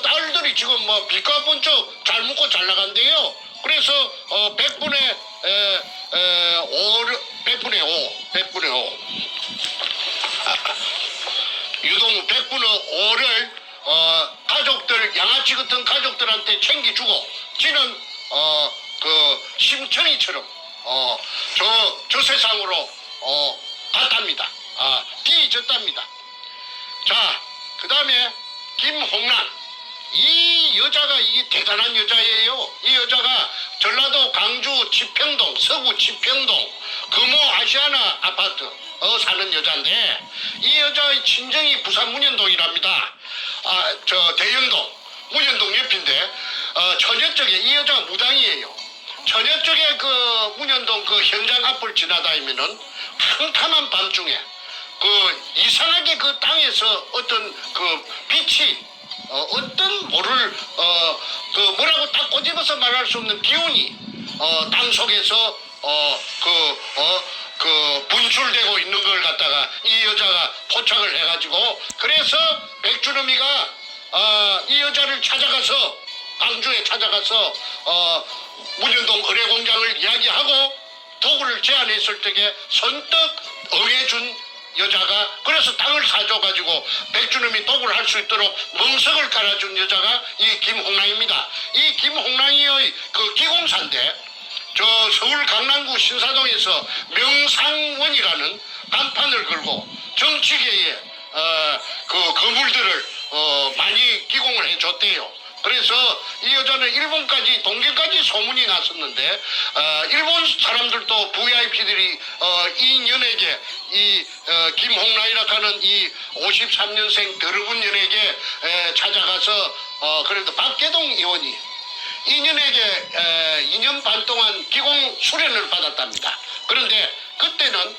S3: 딸들이 지금 빛과 번쩍 잘 묵고 잘 나간대요. 그래서 100분의 5 유동우 100분의 5를 가족들 양아치 같은 가족들한테 챙겨주고 지는 심청이처럼 저 세상으로 갔답니다. 뒤졌답니다. 자, 그 다음에 김홍란 이 여자가 이 대단한 여자예요. 이 여자가 전라도 광주 치평동 서구 치평동 금호 아시아나 아파트 사는 여자인데 이 여자의 친정이 부산 문현동이랍니다. 저 대연동 문현동 옆인데 처녀 쪽에 이 여자가 무당이에요. 처녀 쪽에 그 문현동 그 현장 앞을 지나다니면은 캄캄한 밤중에 그 이상하게 그 땅에서 어떤 그 빛이 어떤 모를 그 뭐라고 딱 꼬집어서 말할 수 없는 기운이 땅 속에서 그 분출되고 있는 걸 갖다가 이 여자가 포착을 해가지고 그래서 백주름이가 이 여자를 찾아가서 광주에 찾아가서 문현동 의뢰공장을 이야기하고 도구를 제안했을 때에 선뜻 응해준 여자가 그래서 땅을 사줘가지고 백주름이 도구를 할 수 있도록 멍석을 깔아준 여자가 이 김홍랑입니다. 이 김홍랑이의 그 기공사인데 저 서울 강남구 신사동에서 명상원이라는 간판을 걸고 정치계에 그 거물들을 많이 기공을 해줬대요. 그래서 이 여자는 일본까지 동계까지 소문이 났었는데 일본 사람들도 VIP들이 이 연예계 이 김홍란이라 하는 이 53년생 더러운 연예계 찾아가서 그래도 박계동 의원이 이 연예계 2년 반 동안 기공 수련을 받았답니다. 그런데 그때는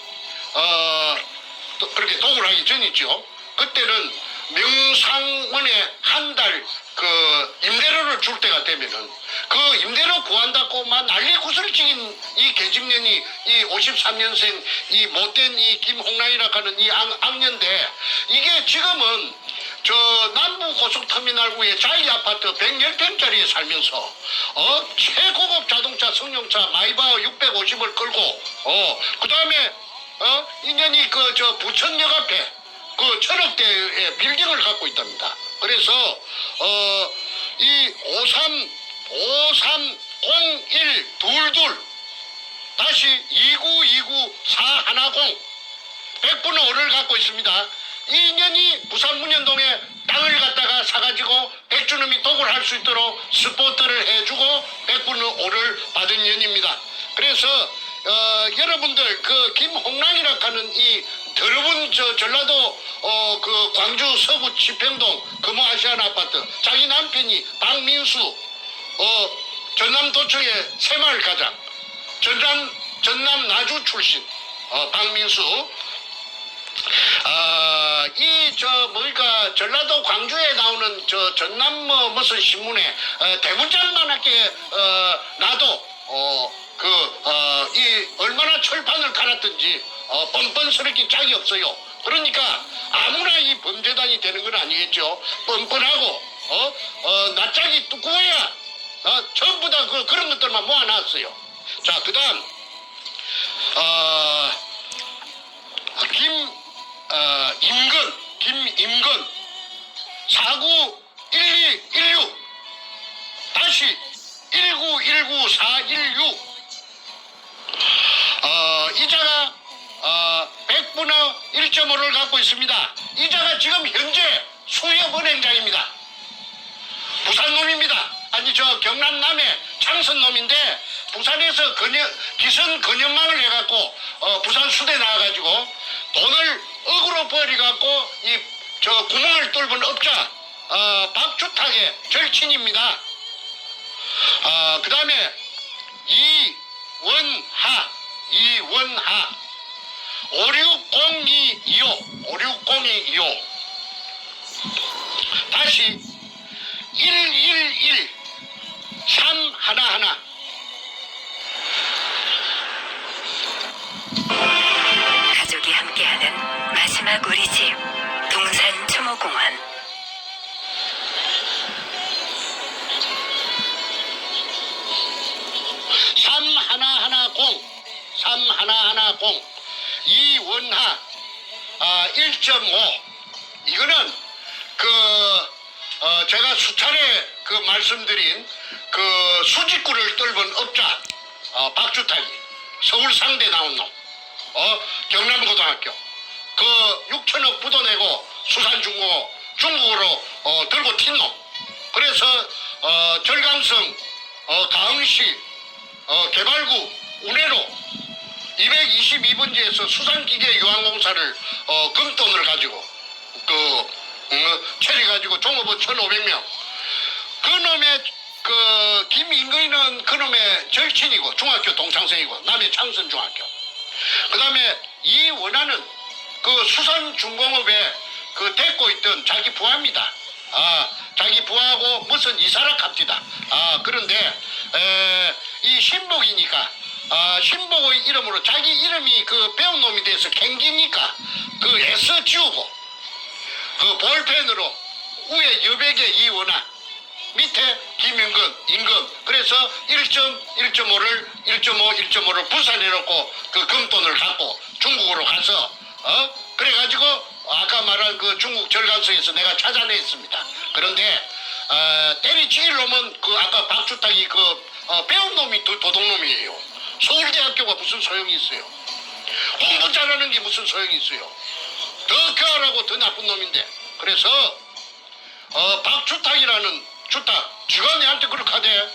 S3: 또 그렇게 도구를 하기 전이죠. 그때는 명상원에 한 달 그 임대료를 줄 때가 되면은 그 임대료 구한다고만 난리 구슬치긴 이 계집년이 이 53년생 이 못된 이 김홍란이라 하는 이 악년데 이게 지금은 저 남부 고속터미널구의 자이 아파트 110평짜리에 살면서 최고급 자동차 승용차 마이바 650을 끌고 그 다음에 인연이 그 저 부천역 앞에 그 천억대의 빌딩을 갖고 있답니다. 그래서 이 530122 다시 2929410 100분의 5를 갖고 있습니다. 이 인연이 부산 문현동에 땅을 갖다가 사가지고 백주놈이 도구를 할 수 있도록 스포트를 해주고 100분의 5를 받은 년입니다. 그래서 여러분들 그 김홍랑이라 하는 이 더러운 전라도 그 광주 서구 치평동 금호아시안 아파트 자기 남편이 박민수 전남도청의 새마을 가장 전남 나주 출신 박민수 이 뭐니까 전라도 광주에 나오는 저 전남 무슨 신문에 대문짝만하게 나도 이 얼마나 철판을 갈았든지 뻔뻔스럽게 짝이 없어요. 그러니까 아무나 이 범죄단이 되는 건 아니겠죠. 뻔뻔하고 낯짝이 두꺼워야 전부 다 그런 것들만 모아놨어요. 자, 그다음 김임건 491216 다시 1919416 이자가 100분의 1.5를 갖고 있습니다. 이자가 지금 현재 수협은행장입니다. 부산 놈입니다. 아니 저 경남 남해 창선 놈인데 부산에서 기선 근연망을 해갖고 부산 수대 나와가지고 돈을 억으로 버려갖고 이 저 구멍을 뚫은 업자 박주탁의 절친입니다. 그 다음에 이원하 560225 다시 111 311
S2: 가족이 함께하는 마지막 우리 집 동산 추모공원
S3: 3110 이원하 1.5 이거는 제가 수차례 말씀드린 수직구를 뚫은 업자 박주탁이 서울 상대 나온 놈 경남고등학교 6천억 부도 내고 수산중국으로 들고 튄 놈. 그래서 절강성 가흥시 개발구 운해로 222번지에서 수산기계 유한공사를 금돈을 가지고 처리가지고 종업원 1,500명. 그 놈의 김인근이는 그 놈의 절친이고 중학교 동창생이고 남해 창선중학교. 그 다음에 이원하는 그 수산중공업에 그 데리고 있던 자기 부하입니다. 자기 부하고 무슨 이사라 갑디다. 그런데 이 신복이니까 신복의 이름으로 자기 이름이 그 배운 놈이 돼서 캥기니까 그 S 지우고 그 볼펜으로 위에 여백에 이원하 밑에 김윤근 임금 그래서 1.1.5를 1.5를 부산해놓고 그 금돈을 갖고 중국으로 가서 그래가지고 아까 말한 그 중국 절간소에서 내가 찾아냈습니다. 그런데 때리치일 놈은 그 아까 박주탁이 그 배운 놈이 도둑놈이에요. 서울대학교가 무슨 소용이 있어요. 공부 잘하는 게 무슨 소용이 있어요. 더 교활하고 더 나쁜 놈인데. 그래서 박주탁이라는 주탁 지가 내한테 그렇게 하대.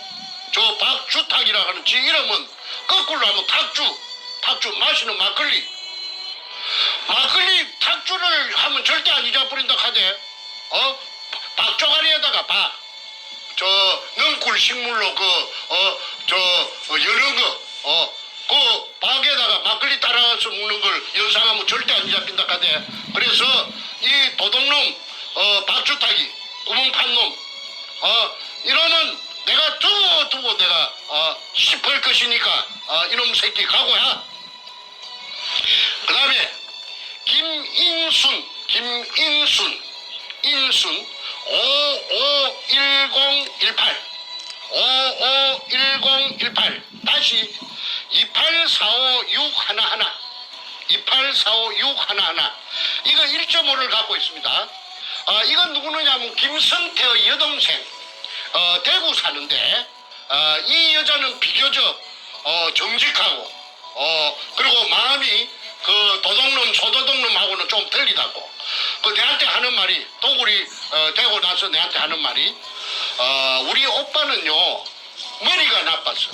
S3: 저 박주탁이라 하는 지 이름은 거꾸로 하면 탁주 마시는 막걸리 탁주를 하면 절대 안 잊어버린다 하대. 박조가리에다가 저 능굴 식물로 여는 그 박에다가 막걸리 따라서 먹는 걸 연상하면 절대 안 잊어버린다 하대. 그래서 이 도둑놈 박주탁이 구멍판 놈 이러면 내가 두고 내가 씹을 것이니까 이놈 새끼 각오야. 그 다음에 인순 551018 다시 2845611 이거 1.5를 갖고 있습니다. 이건 누구느냐면 김성태의 여동생 대구 사는데 이 여자는 비교적 정직하고 그리고 마음이 그 도둑놈 소도둑놈하고는 좀 틀리다고. 그 내한테 하는 말이 도굴이 되고 나서 내한테 하는 말이 우리 오빠는요 머리가 나빴어.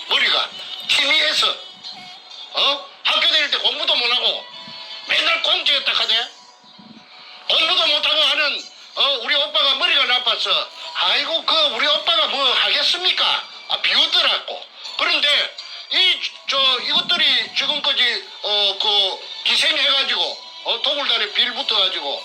S3: 머리가 TV에서 학교 다닐 때 공부도 못하고 맨날 공주였다 하대. 공부도 못하고 하는 우리 오빠가 머리가 나빠서 아이고 그 우리 오빠가 뭐 하겠습니까? 비웃더라고. 그런데 이것들이 지금까지 그 기생해가지고 도굴단에 빌 붙어가지고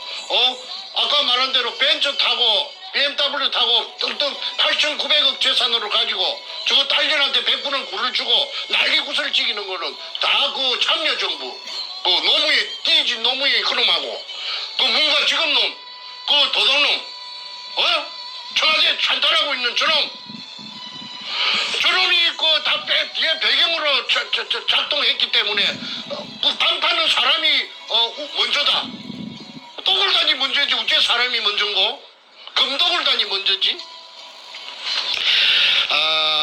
S3: 아까 말한 대로 벤츠 타고 BMW 타고 뜬뜬 8,900억 재산으로 가지고 저거 딸년한테 100분은 굴을 주고 난리 구슬 찍이는 거는 다 그 참여정부 그 노무현 띠집 노무현 그놈하고 그 뭔가 지금 놈 그 도둑놈 청와대 찬탈하고 있는 저놈이 그 다 뒤에 배경으로 작동했기 때문에 그 반파는 사람이 먼저다. 도굴단이 먼저지 어째 사람이 먼저인고? 금도굴단이 먼저지?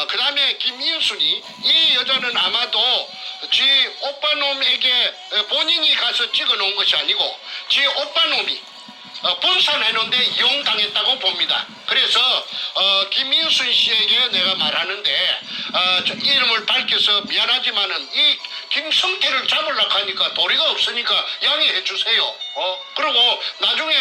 S3: 그 다음에 김인순이 이 여자는 아마도 지 오빠놈에게 본인이 가서 찍어놓은 것이 아니고 지 오빠놈이 분산해놓은데 이용당했다고 봅니다. 그래서 김인순 씨에게 내가 말하는데 이름을 밝혀서 미안하지만은 이 김성태를 잡으려고 하니까 도리가 없으니까 양해해 주세요. 그리고 나중에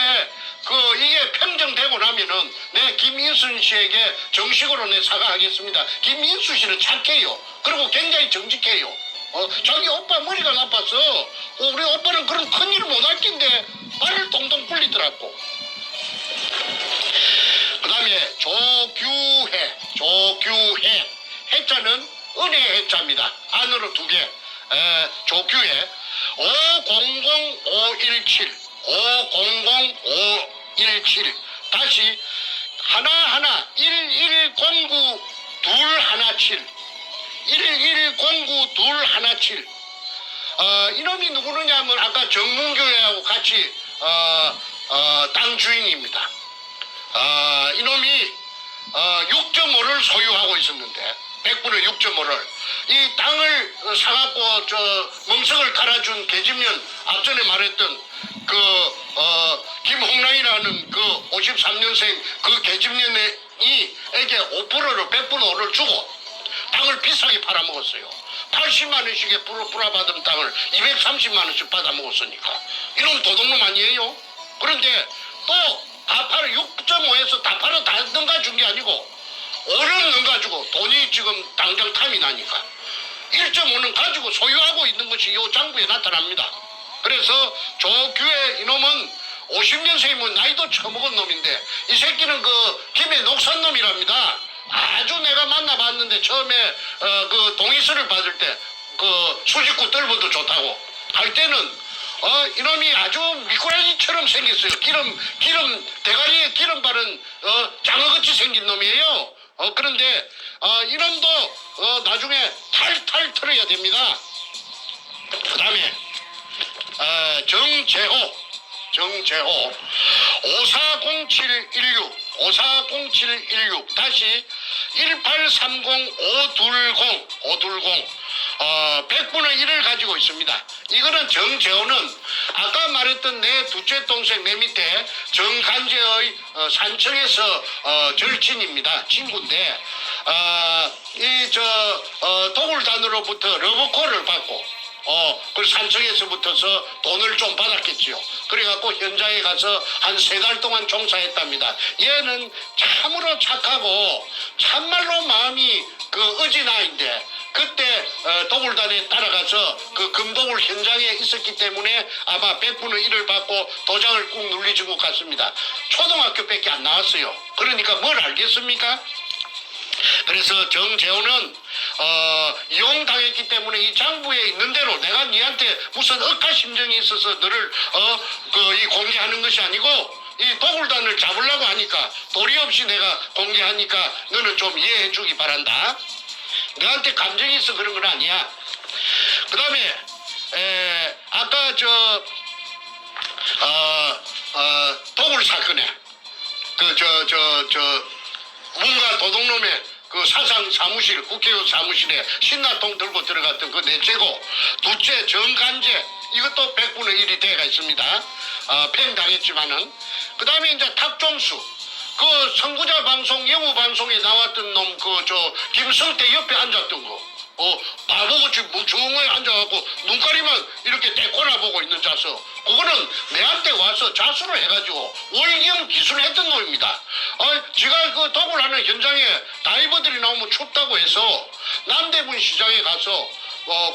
S3: 이게 평정되고 나면은 내 김인순 씨에게 정식으로 내 사과하겠습니다. 김인순 씨는 착해요. 그리고 굉장히 정직해요. 자기 오빠 머리가 나빠서 우리 오빠는 그런 큰일 못할 텐데 발을 동동 굴리더라고. 그 다음에 조규해 해자는 은혜 해자입니다. 안으로 2개. 조규해 500517 다시 하나하나 1109217 이놈이 누구느냐 하면 아까 정문교회하고 같이 땅 주인입니다. 이놈이 6.5를 소유하고 있었는데 100분의 6.5를 이 땅을 사갖고 멍석을 깔아준 계집년 앞전에 말했던 김홍랑이라는 53년생 그 계집년이 에게 5%를 100분의 5를 주고 땅을 비싸게 팔아먹었어요. 80만 원씩에 뿌려받은 땅을 230만 원씩 받아먹었으니까 이놈 도둑놈 아니에요? 그런데 또 다 팔아 6.5에서 다 팔아 다 넘가 준 게 아니고 5년 가지고 돈이 지금 당장 탐이 나니까 1.5는 가지고 소유하고 있는 것이 이 장부에 나타납니다. 그래서 조규의 이놈은 50년생이면 나이도 처먹은 놈인데 이 새끼는 그 김해 녹산 놈이랍니다. 아주 내가 만나봤는데 처음에 그 동의서를 받을 때 그 수직구 뜰보도 좋다고 할 때는 이놈이 아주 미꾸라지처럼 생겼어요. 기름 대가리에 기름 바른 장어같이 생긴 놈이에요. 그런데 이놈도 나중에 탈탈 털어야 됩니다. 그 다음에 정재호 540716 다시 1830520 100분의 1을 가지고 있습니다. 이거는 정재호는 아까 말했던 내 둘째 동생 내 밑에 정간재의 산청에서 절친입니다. 친구인데 도굴단으로부터 러브콜을 받고 그 산청에서 붙어서 돈을 좀 받았겠지요. 그래갖고 현장에 가서 한 3달 동안 종사했답니다. 얘는 참으로 착하고 참말로 마음이 그 어진아인데 그때 도굴단에 따라가서 그 금도굴 현장에 있었기 때문에 아마 100분의 1을 받고 도장을 꾹 눌리진 것 같습니다. 초등학교밖에 안 나왔어요. 그러니까 뭘 알겠습니까? 그래서 정재호는 이용당했기 때문에 이 장부에 있는 대로 내가 니한테 무슨 억하심정이 있어서 너를 이 공개하는 것이 아니고 이 도굴단을 잡으려고 하니까 도리 없이 내가 공개하니까 너는 좀 이해해 주기 바란다. 너한테 감정이 있어 그런 건 아니야. 그 다음에 아까 도굴 사건에 문가 도둑놈의 그 사상 사무실, 국회의원 사무실에 신나통 들고 들어갔던 그 넷째고, 둘째 정간재, 이것도 100분의 1이 돼가 있습니다. 팽당했지만은. 그 다음에 이제 탁종수, 그 선구자 방송, 영우 방송에 나왔던 놈, 김성태 옆에 앉았던 거. 바보같이 뭉충하게 앉아갖고 눈가리만 이렇게 떼꼬나 보고 있는 자서, 그거는 내한테 와서 자수를 해가지고 월경 기술했던 놈입니다. 지가 그 도굴하는 현장에 다이버들이 나오면 춥다고 해서 남대문 시장에 가서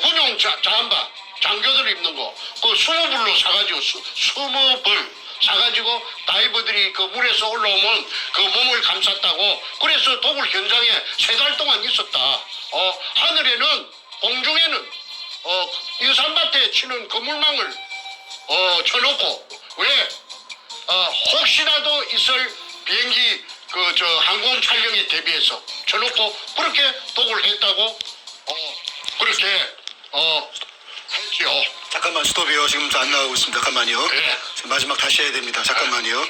S3: 군용 잠바 장교들 입는 거 그 20불로 사가지고 20불 사가지고 다이버들이 그 물에서 올라오면 그 몸을 감쌌다고. 그래서 도굴 현장에 3달 동안 있었다. 하늘에는 공중에는 인삼밭에 치는 그물망을 쳐놓고, 왜 혹시라도 있을 비행기 항공 촬영에 대비해서 쳐놓고 그렇게 도굴했다고 그렇게 했지요.
S4: 잠깐만 스톱이요. 지금 안 나가고 있습니다. 잠깐만요.
S3: 네.
S4: 마지막 다시 해야 됩니다. 잠깐만요.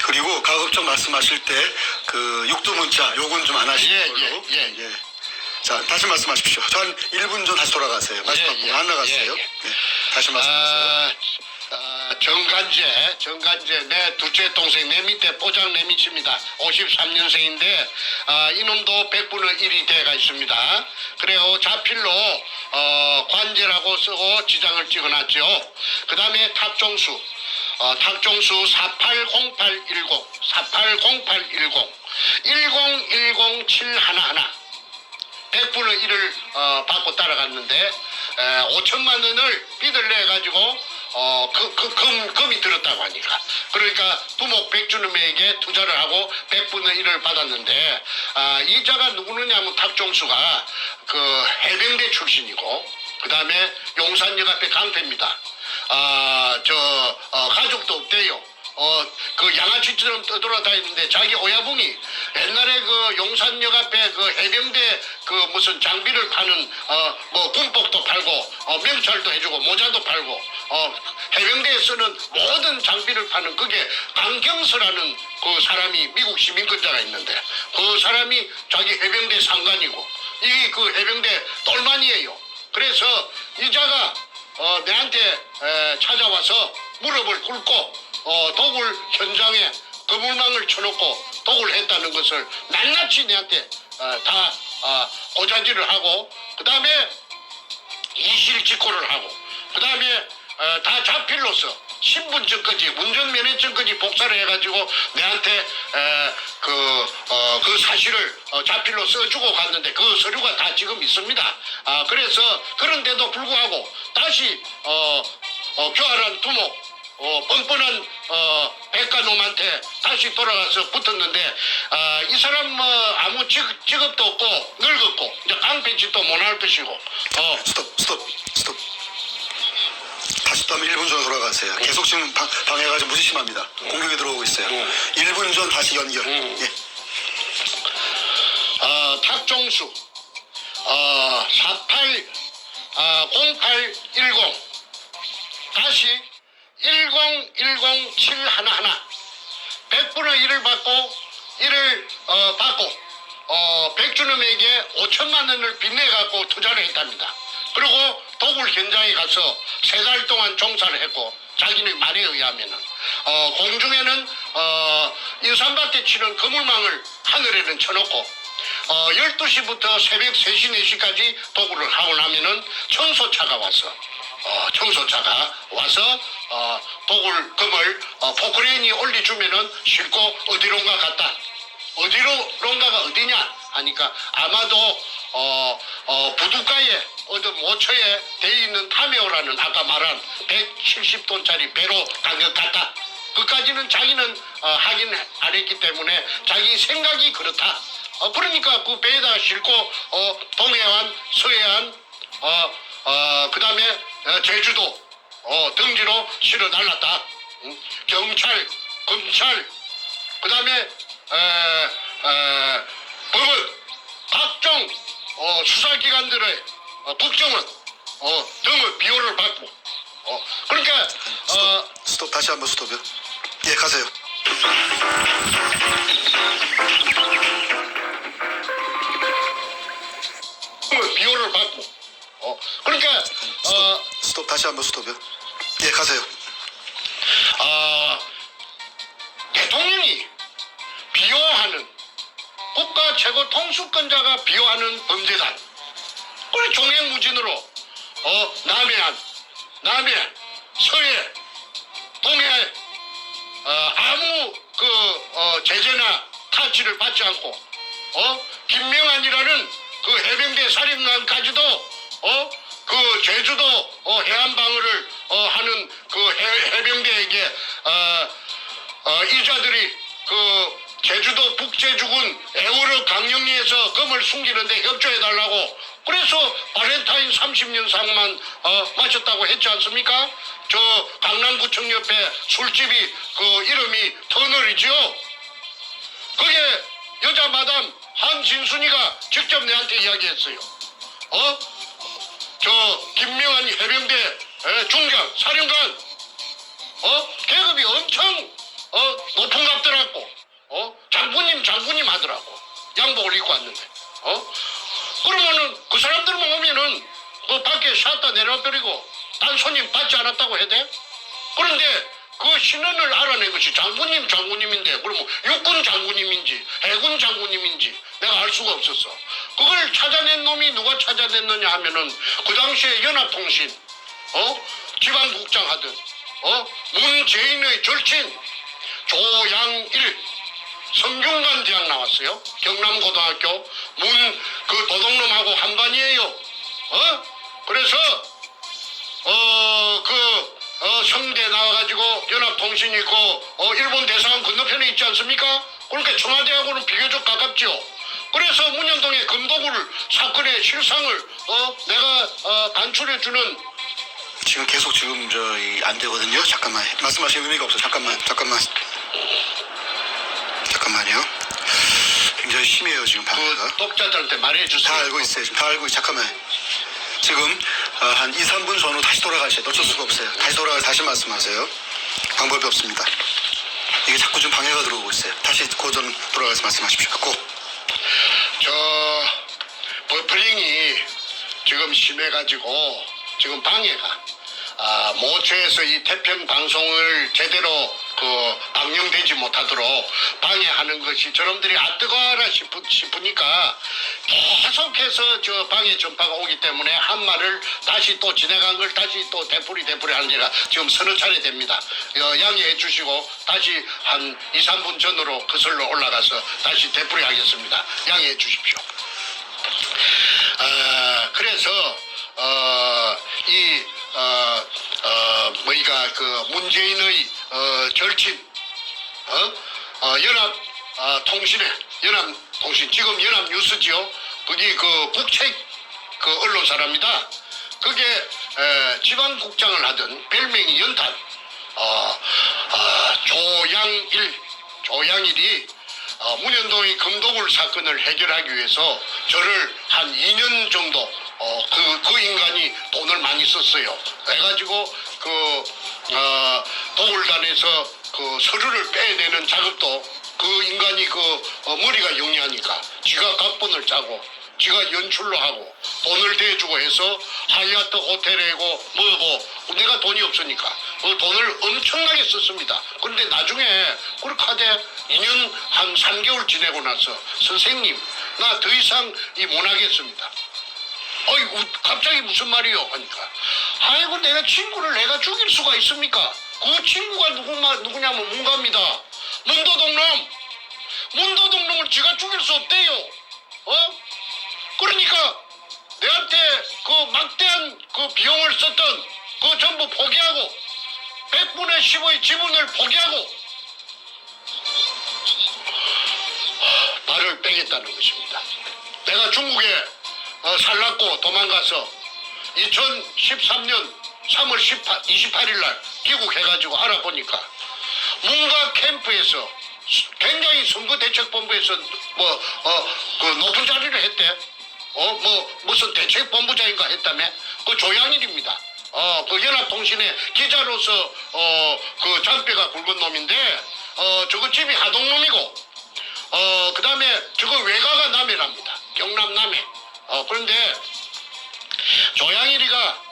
S4: 그리고 가급적 말씀하실 때 그 육두문자 요건 좀 안 하시는 걸로.
S3: 예.
S4: 자, 다시 말씀하십시오. 저 한 1분 전 다시 돌아가세요. 마지막 부분 안 나갔어요. 네, 다시 말씀하세요.
S3: 정간재 내 둘째 동생 내 밑에 포장 내 밑입니다. 53년생인데 이놈도 100분의 1이 돼가 있습니다. 그래요. 자필로 관제라고 쓰고 지장을 찍어놨죠. 그 다음에 탁종수 480810 1010711 100분의 1을 받고 따라갔는데 5천만 원을 빚을 내가지고 금이 들었다고 하니까, 그러니까 두목 백주놈에게 투자를 하고 100분의 1을 받았는데, 이자가 누구느냐면 탁종수가 그 해병대 출신이고, 그 다음에 용산역 앞에 강패입니다. 가족도 없대요. 그 양아치처럼 떠돌아다니는데 자기 오야붕이 옛날에 그 용산역 앞에 그 해병대 그 무슨 장비를 파는 군복도 팔고 명찰도 해주고 모자도 팔고 해병대에 쓰는 모든 장비를 파는 그게 강경서라는 그 사람이 미국 시민권자가 있는데, 그 사람이 자기 해병대 상관이고 이 그 해병대 똘만이에요. 그래서 이자가 내한테 찾아와서 무릎을 꿇고 도굴 현장에 그물망을 쳐놓고 도굴했다는 것을 낱낱이 내한테 다 고자질을 하고, 그 다음에 이실직고를 하고, 그 다음에 다 자필로서 신분증까지 운전면허증까지 복사를 해가지고 내한테 그 사실을 자필로 써주고 갔는데 그 서류가 다 지금 있습니다. 그래서 그런데도 불구하고 다시 교활한 두목 뻔뻔한 백가놈한테 다시 돌아가서 붙었는데 이 사람 뭐 아무 직업도 없고 늙었고 이제 깡패짓도 못할 것이고
S4: 스톱. 다시 또 한번 1분 전으로 돌아가세요. 계속 지금 방해가 좀 무지 심합니다. 공격이 들어오고 있어요. 1분 전 다시 연결. 예.
S3: 탁종수 0810 다시 1010711 100분의 1을 받고 1을 받고 백준엄에게 5천만 원을 빚내갖고 투자를 했답니다. 그리고 도굴 현장에 가서 3달 동안 종사를 했고 자기네 말에 의하면은 공중에는 인산밭에 치는 그물망을 하늘에는 쳐놓고 12시부터 새벽 3시 4시까지 도굴을 하고 나면은 청소차가 와서 도굴 금을 포크레인이 올려주면은 싣고 어디론가 갔다. 어디론가가 어디냐 하니까 아마도 부둣가에 어떤 모처에 돼 있는 타메오라는 아까 말한 170톤짜리 배로 간 것 같다. 그까지는 자기는 확인 안 했기 때문에 자기 생각이 그렇다. 그러니까 그 배에다가 싣고 동해안, 서해안, 그 다음에 제주도 등지로 실어 날랐다. 경찰, 검찰, 그 다음에 법원, 각종 수사기관들의 국정원 등의 비호를 받고 그러니까
S4: 스톱. 다시 한번 스톱이요. 예, 가세요.
S3: 비호를 받고 그러니까
S4: 스톱. 다시 한번 스톱이요. 예, 가세요.
S3: 대통령이 비호하는 국가 최고 통수권자가 비호하는 범죄단 그걸 종횡무진으로 남해, 서해, 동해 아무 제재나 타치를 받지 않고 김명한이라는 그 해병대 사령관까지도 그 제주도 해안방어를 하는 그 해병대에게 이자들이 그 제주도 북제주군 애월호 강령리에서 금을 숨기는데 협조해달라고 그래서 바렌타인 30년상만 마셨다고 했지 않습니까? 저 강남구청 옆에 술집이 그 이름이 터널이죠. 그게 여자 마담 한진순이가 직접 내한테 이야기했어요. 저 김명한 해병대 중장 사령관 계급이 엄청 높은 값들었고 장군님 하더라고. 양복을 입고 왔는데 그러면은 그 사람들만 오면은 그 밖에 샷다 내려버리고 단 손님 받지 않았다고 해야 돼? 그런데 그 신원을 알아낸 것이 장군님인데 그러면 육군 장군님인지 해군 장군님인지 내가 알 수가 없었어. 그걸 찾아낸 놈이 누가 찾아냈느냐 하면은 그 당시에 연합통신 지방국장 하던 문재인의 절친 조양일 성균관 대학 나왔어요. 경남고등학교 그 도둑놈하고 한반이에요. 그래서 성대 나와가지고 연합통신 있고 일본 대사관 건너편에 있지 않습니까? 그러니까 청와대하고는 비교적 가깝죠. 그래서 문현동의 금도굴 사건의 실상을 내가 간추려주는
S4: 지금 계속 안 되거든요. 잠깐만. 말씀하실 의미가 없어. 잠깐만요. 굉장히 심해요, 지금 방해가.
S3: 그 독자들한테 말해주세요.
S4: 다 알고 있어요. 지금 다 알고 있어요. 잠깐만요. 지금 한 2, 3분 전으로 다시 돌아가셔야 어쩔 수가 없어요. 다시 돌아가서 다시 말씀하세요. 방법이 없습니다. 이게 자꾸 좀 방해가 들어오고 있어요. 다시 고전 돌아가서 말씀하십시오.
S3: 버프링이 지금 심해가지고 지금 방해가 모처에서 이 태평 방송을 제대로 방영되지 못하도록 방해하는 것이 저놈들이 뜨거워라 싶으니까 계속해서 저 방해 전파가 오기 때문에 한 말을 다시 또 진행한 걸 다시 또 되풀이 하는 제가 지금 서너 차례 됩니다. 양해해 주시고 다시 한 2, 3분 전으로 거슬러 올라가서 다시 되풀이 하겠습니다. 양해해 주십시오. 그래서 뭐이가 그 문재인의 절친 연합통신 지금 연합뉴스지요. 거기 그 국책 그 언론사랍니다. 그게 지방국장을 하던 별명이 연탄 조양일이 문현동의 금도굴 사건을 해결하기 위해서 저를 한 2년 정도 그 인간이 돈을 많이 썼어요. 그래가지고 도굴단에서 그 서류를 빼내는 작업도 그 인간이 머리가 영리하니까 지가 각본을 짜고 지가 연출로 하고 돈을 대주고 해서 하얏트 호텔이고 뭐고 내가 돈이 없으니까 그 돈을 엄청나게 썼습니다. 그런데 나중에 그렇게 하되 2년 한 3개월 지내고 나서 선생님 나 더 이상 못 하겠습니다. 갑자기 무슨 말이요? 하니까 아이고 내가 친구를 내가 죽일 수가 있습니까? 그 친구가 누구냐면 문갑니다. 문도동놈을 지가 죽일 수 없대요. 그러니까 내한테 그 막대한 그 비용을 썼던 그 전부 포기하고 100분의 10의 지분을 포기하고 말을 빼겠다는 것입니다. 내가 중국에 살랐고 도망가서 2013년 3월 28일 날 귀국해가지고 알아보니까 문가 캠프에서 굉장히 선거대책본부에서 그 높은 자리를 했대. 무슨 대책본부장인가 했다며. 그 조양일입니다. 그 연합통신의 기자로서 그 잔뼈가 굵은 놈인데 저거 집이 하동놈이고 그 다음에 저거 외가가 남해랍니다. 경남 남해. 그런데 조양일이가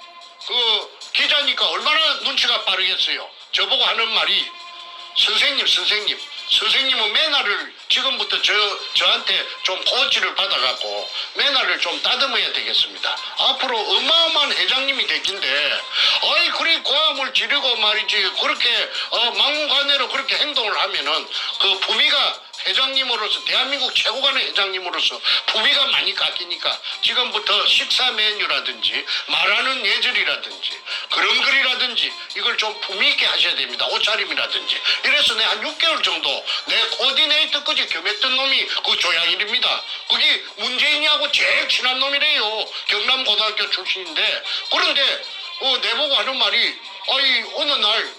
S3: 그 기자니까 얼마나 눈치가 빠르겠어요. 저보고 하는 말이 선생님은 매너를 지금부터 저한테 좀 코치를 받아갖고 매너를 좀 다듬어야 되겠습니다. 앞으로 어마어마한 회장님이 됐긴데 그리 고함을 지르고 말이지 그렇게 막무가내로 그렇게 행동을 하면은 그 품위가 회장님으로서 대한민국 최고 간의 회장님으로서 품위가 많이 깎이니까 지금부터 식사 메뉴라든지 말하는 예절이라든지 그런 글이라든지 이걸 좀 품위 있게 하셔야 됩니다. 옷차림이라든지. 이래서 내 한 6개월 정도 내 코디네이터까지 겸했던 놈이 그 조양일입니다. 그게 문재인이하고 제일 친한 놈이래요. 경남고등학교 출신인데 그런데 내보고 하는 말이 어느 날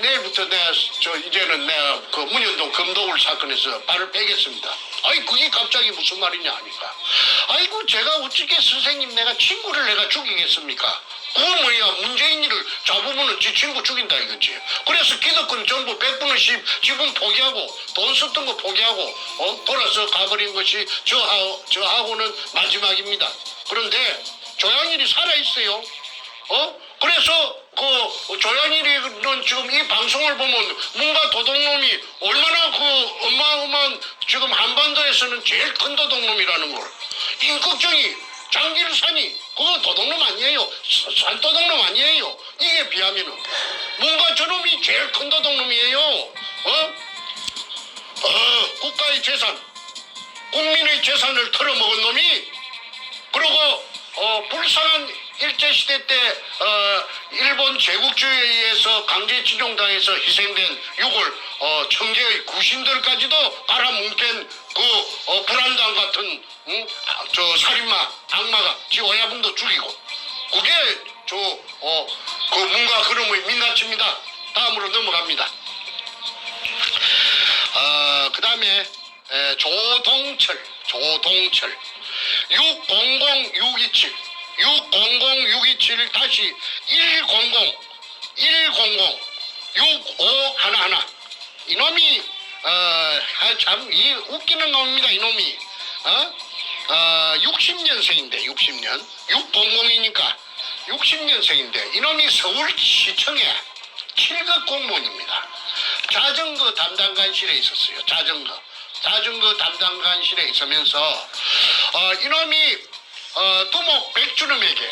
S3: 내일부터 이제는 내가 그 문현동 금도굴 사건에서 발을 빼겠습니다. 그게 갑자기 무슨 말이냐 하니까. 제가 어떻게 선생님 내가 친구를 내가 죽이겠습니까? 그건 뭐야, 문재인이를 잡으면은 지 친구 죽인다 이거지. 그래서 기득권 전부 100분의 10 지분 포기하고 돈 썼던 거 포기하고 돌아서 가버린 것이 저하고는 마지막입니다. 그런데 조양일이 살아있어요. 그래서 그 조양일이는 지금 이 방송을 보면 문가 도둑놈이 얼마나 그 어마어마한 지금 한반도에서는 제일 큰 도둑놈이라는 걸. 임꺽정이 장길산이 그거 도둑놈 아니에요. 산도둑놈 아니에요. 이게 비하면은 문가 저놈이 제일 큰 도둑놈이에요. 국가의 재산, 국민의 재산을 털어먹은 놈이 그리고 불쌍한 일제시대 때 일본 제국주의에 의해서 강제징용당해서 희생된 6월 청계의 구신들까지도 깔아뭉갠 그 불안당 같은 저 살인마 악마가 지 오야분도 죽이고 그게 그 문가 그놈의 민낯입니다. 다음으로 넘어갑니다. 그 다음에 조동철 600627 다시 1006511 이놈이 참 이 웃기는 놈입니다. 이놈이 60년생인데 60년 600이니까 60년생인데 이놈이 서울시청에 7급 공무원입니다. 자전거 담당관실에 있었어요. 자전거 담당관실에 있으면서 이놈이 두목 백주름에게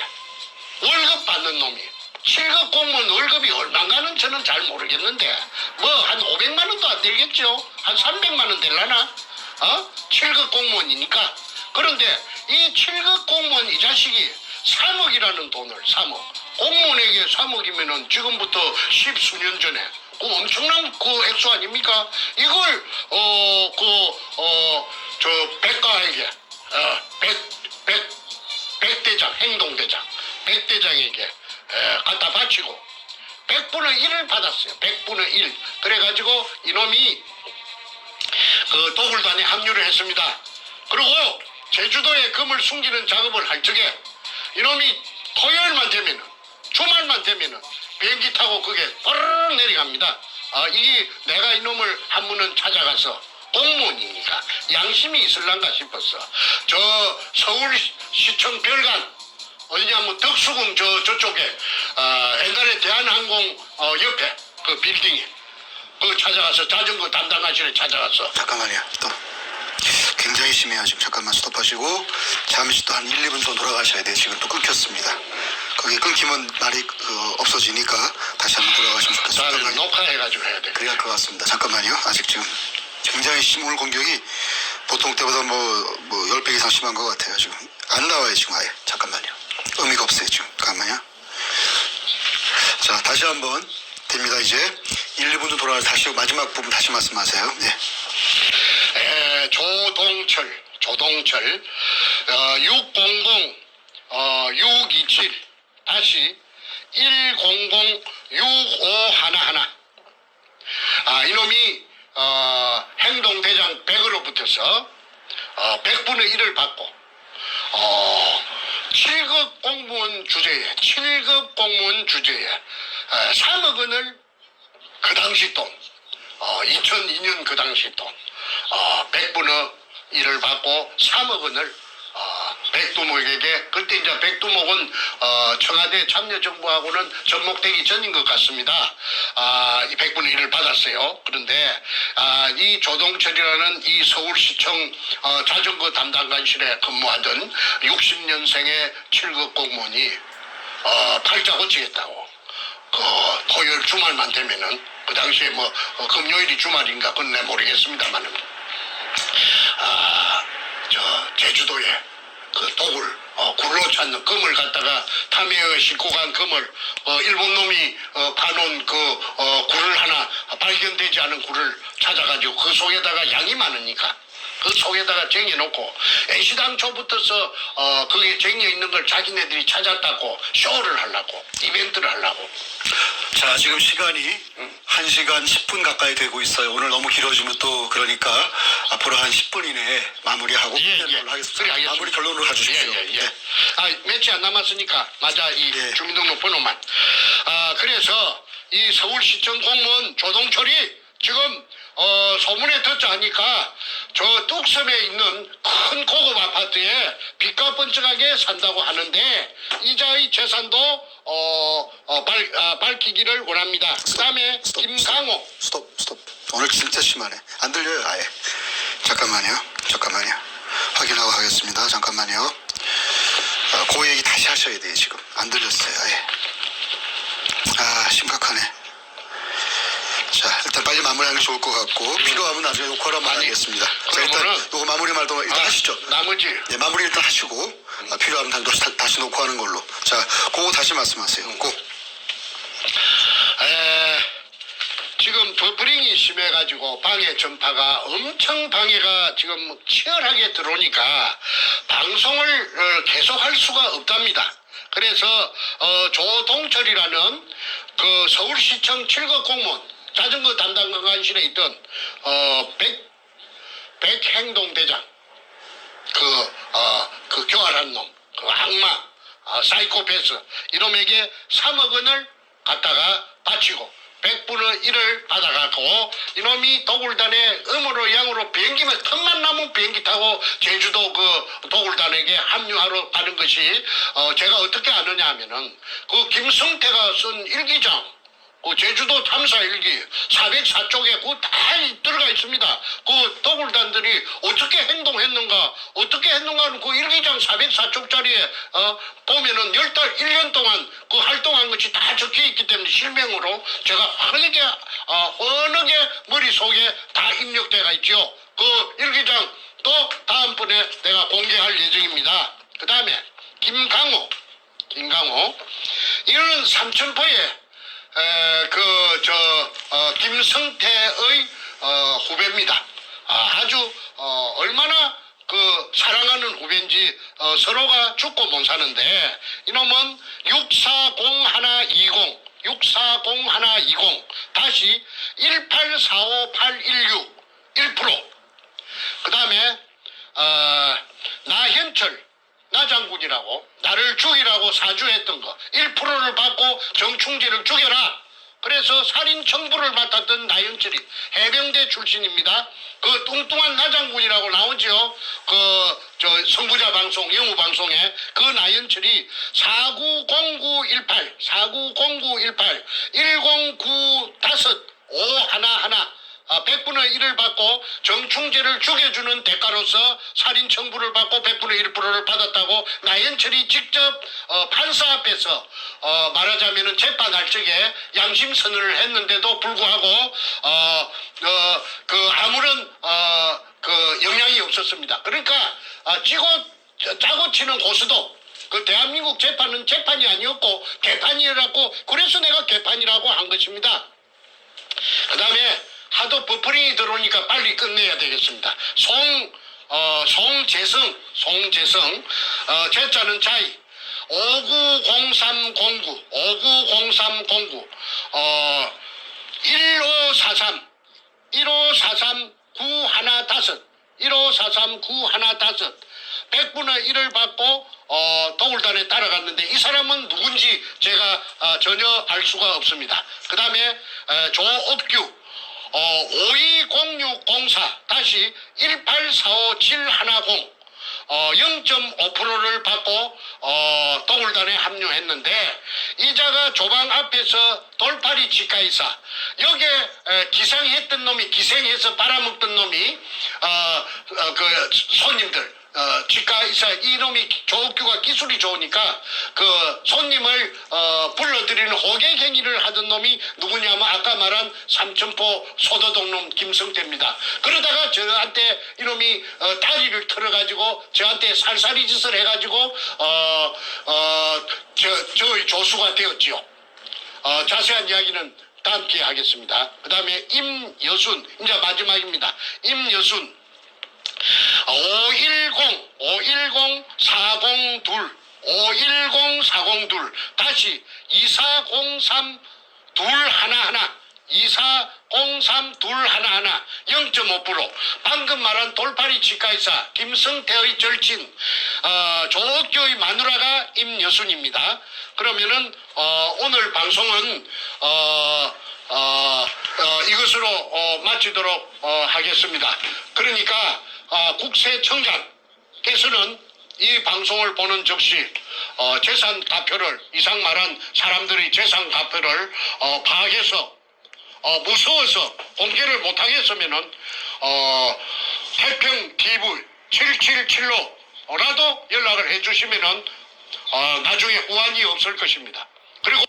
S3: 월급 받는 놈이 7급 공무원 월급이 얼마인가는 저는 잘 모르겠는데 뭐 한 500만 원도 안 되겠죠. 한 300만 원 될라나? 7급 공무원이니까. 그런데 이 7급 공무원 이 자식이 3억이라는 돈을 3억 공무원에게 3억이면은 지금부터 10수년 전에 그 엄청난 그 액수 아닙니까? 이걸 저 백가에게 백대장 행동대장 백대장에게 갖다 바치고 100분의 1을 받았어요. 100분의 1. 그래가지고 이놈이 그 도굴단에 합류를 했습니다. 그리고 제주도에 금을 숨기는 작업을 할 적에 이놈이 토요일만 되면은 주말만 되면은 비행기 타고 그게 빠르르 내려갑니다. 이게 내가 이놈을 한 번은 찾아가서 공무원이니까 양심이 있을란가 싶었어. 저 서울시청 별관 어디냐면 덕수궁 저쪽에 옛날에 대한항공 옆에 그 빌딩에 그 찾아가서 자전거 담당관실에 찾아가서
S4: 잠깐만요. 또 굉장히 심해요. 지금 잠깐만 스톱하시고 잠시 또 한 1, 2분 더 돌아가셔야 돼요. 지금 또 끊겼습니다. 거기 끊기면 말이 없어지니까 다시 한번 돌아가시면 좋겠습니다.
S3: 나는 녹화해가지고 해야 돼.
S4: 그래야 할 것 같습니다. 잠깐만요. 아직 지금 굉장히 오늘 공격이 보통 때보다 뭐 10배 이상 심한 것 같아요. 지금 안 나와요. 지금 아예. 잠깐만요. 의미가 없어요. 지금. 잠깐만요. 자, 다시 한번 됩니다. 이제 1, 2분 도 돌아가서 다시 마지막 부분 다시 말씀하세요. 네. 조동철 600-100-6511 이놈이 행동대장 100으로 붙어서 100분의 1을 받고 7급 공무원 주제에 3억 원을 그 당시 돈 2002년 그 당시 돈 100분의 1을 받고 3억 원을 백두목에게 그때 이제 백두목은 청와대 참여정부하고는 접목되기 전인 것 같습니다. 이 100분의 1을 받았어요. 그런데 이 조동철이라는 이 서울시청 자전거 담당관실에 근무하던 60년생의 7급 공무원이 팔자 고치겠다고 그 토요일 주말만 되면은 그 당시에 뭐 금요일이 주말인가 그건 내 모르겠습니다만은 저 제주도에 그 독을 굴로 찾는 금을 갖다가 탐해에 싣고 간 금을 일본 놈이 파놓은 그 굴을 하나 발견되지 않은 굴을 찾아가지고 그 속에다가 양이 많으니까 그 속에다가 쟁여놓고 애시당초부터서 그게 쟁여있는 걸 자기네들이 찾았다고 쇼를 하려고 이벤트를 하려고. 자, 지금 시간이 1시간 10분 가까이 되고 있어요. 오늘 너무 길어지면 또 그러니까 앞으로 한 10분 이내에 마무리하고 끝내는 하겠습니다.
S3: 그래,
S4: 마무리 결론으로 가주십시오.
S3: 예. 며칠 안 남았으니까 맞아 이 주민등록 번호만. 그래서 이 서울시청 공무원 조동철이 지금 소문에 듣자 하니까 저 뚝섬에 있는 큰 고급 아파트에 빚과 번쩍하게 산다고 하는데 이자의 재산도 밝히기를 원합니다. 그 다음에 김강호.
S4: 스톱. 오늘 진짜 심하네. 안 들려요 아예. 잠깐만요. 확인하고 하겠습니다. 잠깐만요. 그 얘기 다시 하셔야 돼요. 지금 안 들렸어요 아예. 심각하네. 자, 일단 빨리 마무리하는 게 좋을 것 같고 필요하면 나중에 녹화로 한번 하겠습니다. 자, 일단 이거 마무리 말도 일단 하시죠.
S3: 나머지
S4: 네, 마무리 일단 하시고 필요하면 다시 녹화하는 걸로. 자, 그거 다시 말씀하세요.
S3: 지금 버프링이 심해가지고 방해 전파가 엄청 방해가 지금 치열하게 들어오니까 방송을 계속할 수가 없답니다. 그래서 조동철이라는 그 서울시청 7급 공무원 자전거 담당관실에 있던 백행동대장 그 교활한 놈, 그 악마, 사이코패스 이놈에게 3억 원을 갖다가 바치고 100분의 1을 받아갖고 이놈이 도굴단에 음으로 양으로 비행기만 틈만 나면 비행기 타고 제주도 그 도굴단에게 합류하러 가는 것이 제가 어떻게 아느냐 하면은 그 김성태가 쓴 일기장 그 제주도 탐사 일기 404쪽에 그 다 들어가 있습니다. 그 더굴단들이 어떻게 행동했는가, 어떻게 했는가는 그 일기장 404쪽짜리에 보면은 1년 동안 그 활동한 것이 다 적혀 있기 때문에 실명으로 제가 환하게 머릿속에 다 입력돼가 있죠. 그 일기장 또 다음번에 내가 공개할 예정입니다. 그 다음에 김강호 이거는 삼천포에 김성태의 후배입니다. 아주 얼마나 그 사랑하는 후배인지 서로가 죽고 못 사는데 이놈은 640-120 다시 1845816 1%. 그 다음에 나현철 나장군이라고 나를 죽이라고 사주했던 거 1%를 받고 정충재를 죽여라. 그래서 살인 청부를 맡았던 나현철이 해병대 출신입니다. 그 뚱뚱한 나장군이라고 나오죠. 선구자 방송, 영우 방송에 그 나현철이 490918 1095 511 100분의 1을 받고 정충재를 죽여주는 대가로서 살인 청부를 받고 100분의 1%를 받았다고 나현철이 직접 판사 앞에서 말하자면은 재판할 적에 양심 선언을 했는데도 불구하고 아무런 영향이 없었습니다. 그러니까 짜고 치는 고수도 그 대한민국 재판은 재판이 아니었고 개판이라고, 그래서 내가 개판이라고 한 것입니다. 그 다음에 하도 버퍼링이 들어오니까 빨리 끝내야 되겠습니다. 송재성 제자는 자이 590309 1543 915 100분의 1을 받고 더굴단에 따라갔는데 이 사람은 누군지 제가 전혀 알 수가 없습니다. 그 다음에 조업규 520604 다시 1845710 0.5%를 받고 더굴단에 합류했는데 이자가 조방 앞에서 돌팔이 치과의사 여기에 기생해서 빨아먹던 놈이 그 손님들 치과의사 이놈이 조옥규가 기술이 좋으니까 그 손님을 불러들이는 호객 행위를 하던 놈이 누구냐면 아까 말한 삼천포 소도동 놈 김성태입니다. 그러다가 저한테 이놈이 다리를 털어가지고 저한테 살살이 짓을 해가지고 저의 조수가 되었지요. 자세한 이야기는 다음 기회에 하겠습니다. 그 다음에 임여순 이제 마지막입니다. 임여순 510-402 다시 2403-211 0.5% 방금 말한 돌팔이 치과의사 김성태의 절친 조옥교의 마누라가 임여순입니다. 그러면은 오늘 방송은 이것으로 마치도록 하겠습니다. 그러니까 국세청장께서는 이 방송을 보는 즉시 재산 가표를 이상 말한 사람들의 재산 가표를 파악해서 무서워서 공개를 못하겠으면은 태평 TV 777로라도 연락을 해주시면은 나중에 후환이 없을 것입니다. 그리고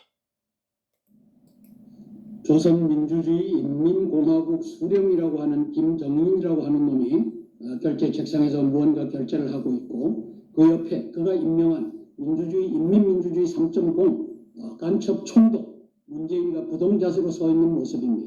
S5: 조선민주주의 인민공화국 수령이라고 하는 김정인이라고 하는 놈이 결제 책상에서 무언가 결제를 하고 있고 그 옆에 그가 임명한 인민민주주의 3.0 간첩 총독 문재인과 부동자수로 서 있는 모습입니다.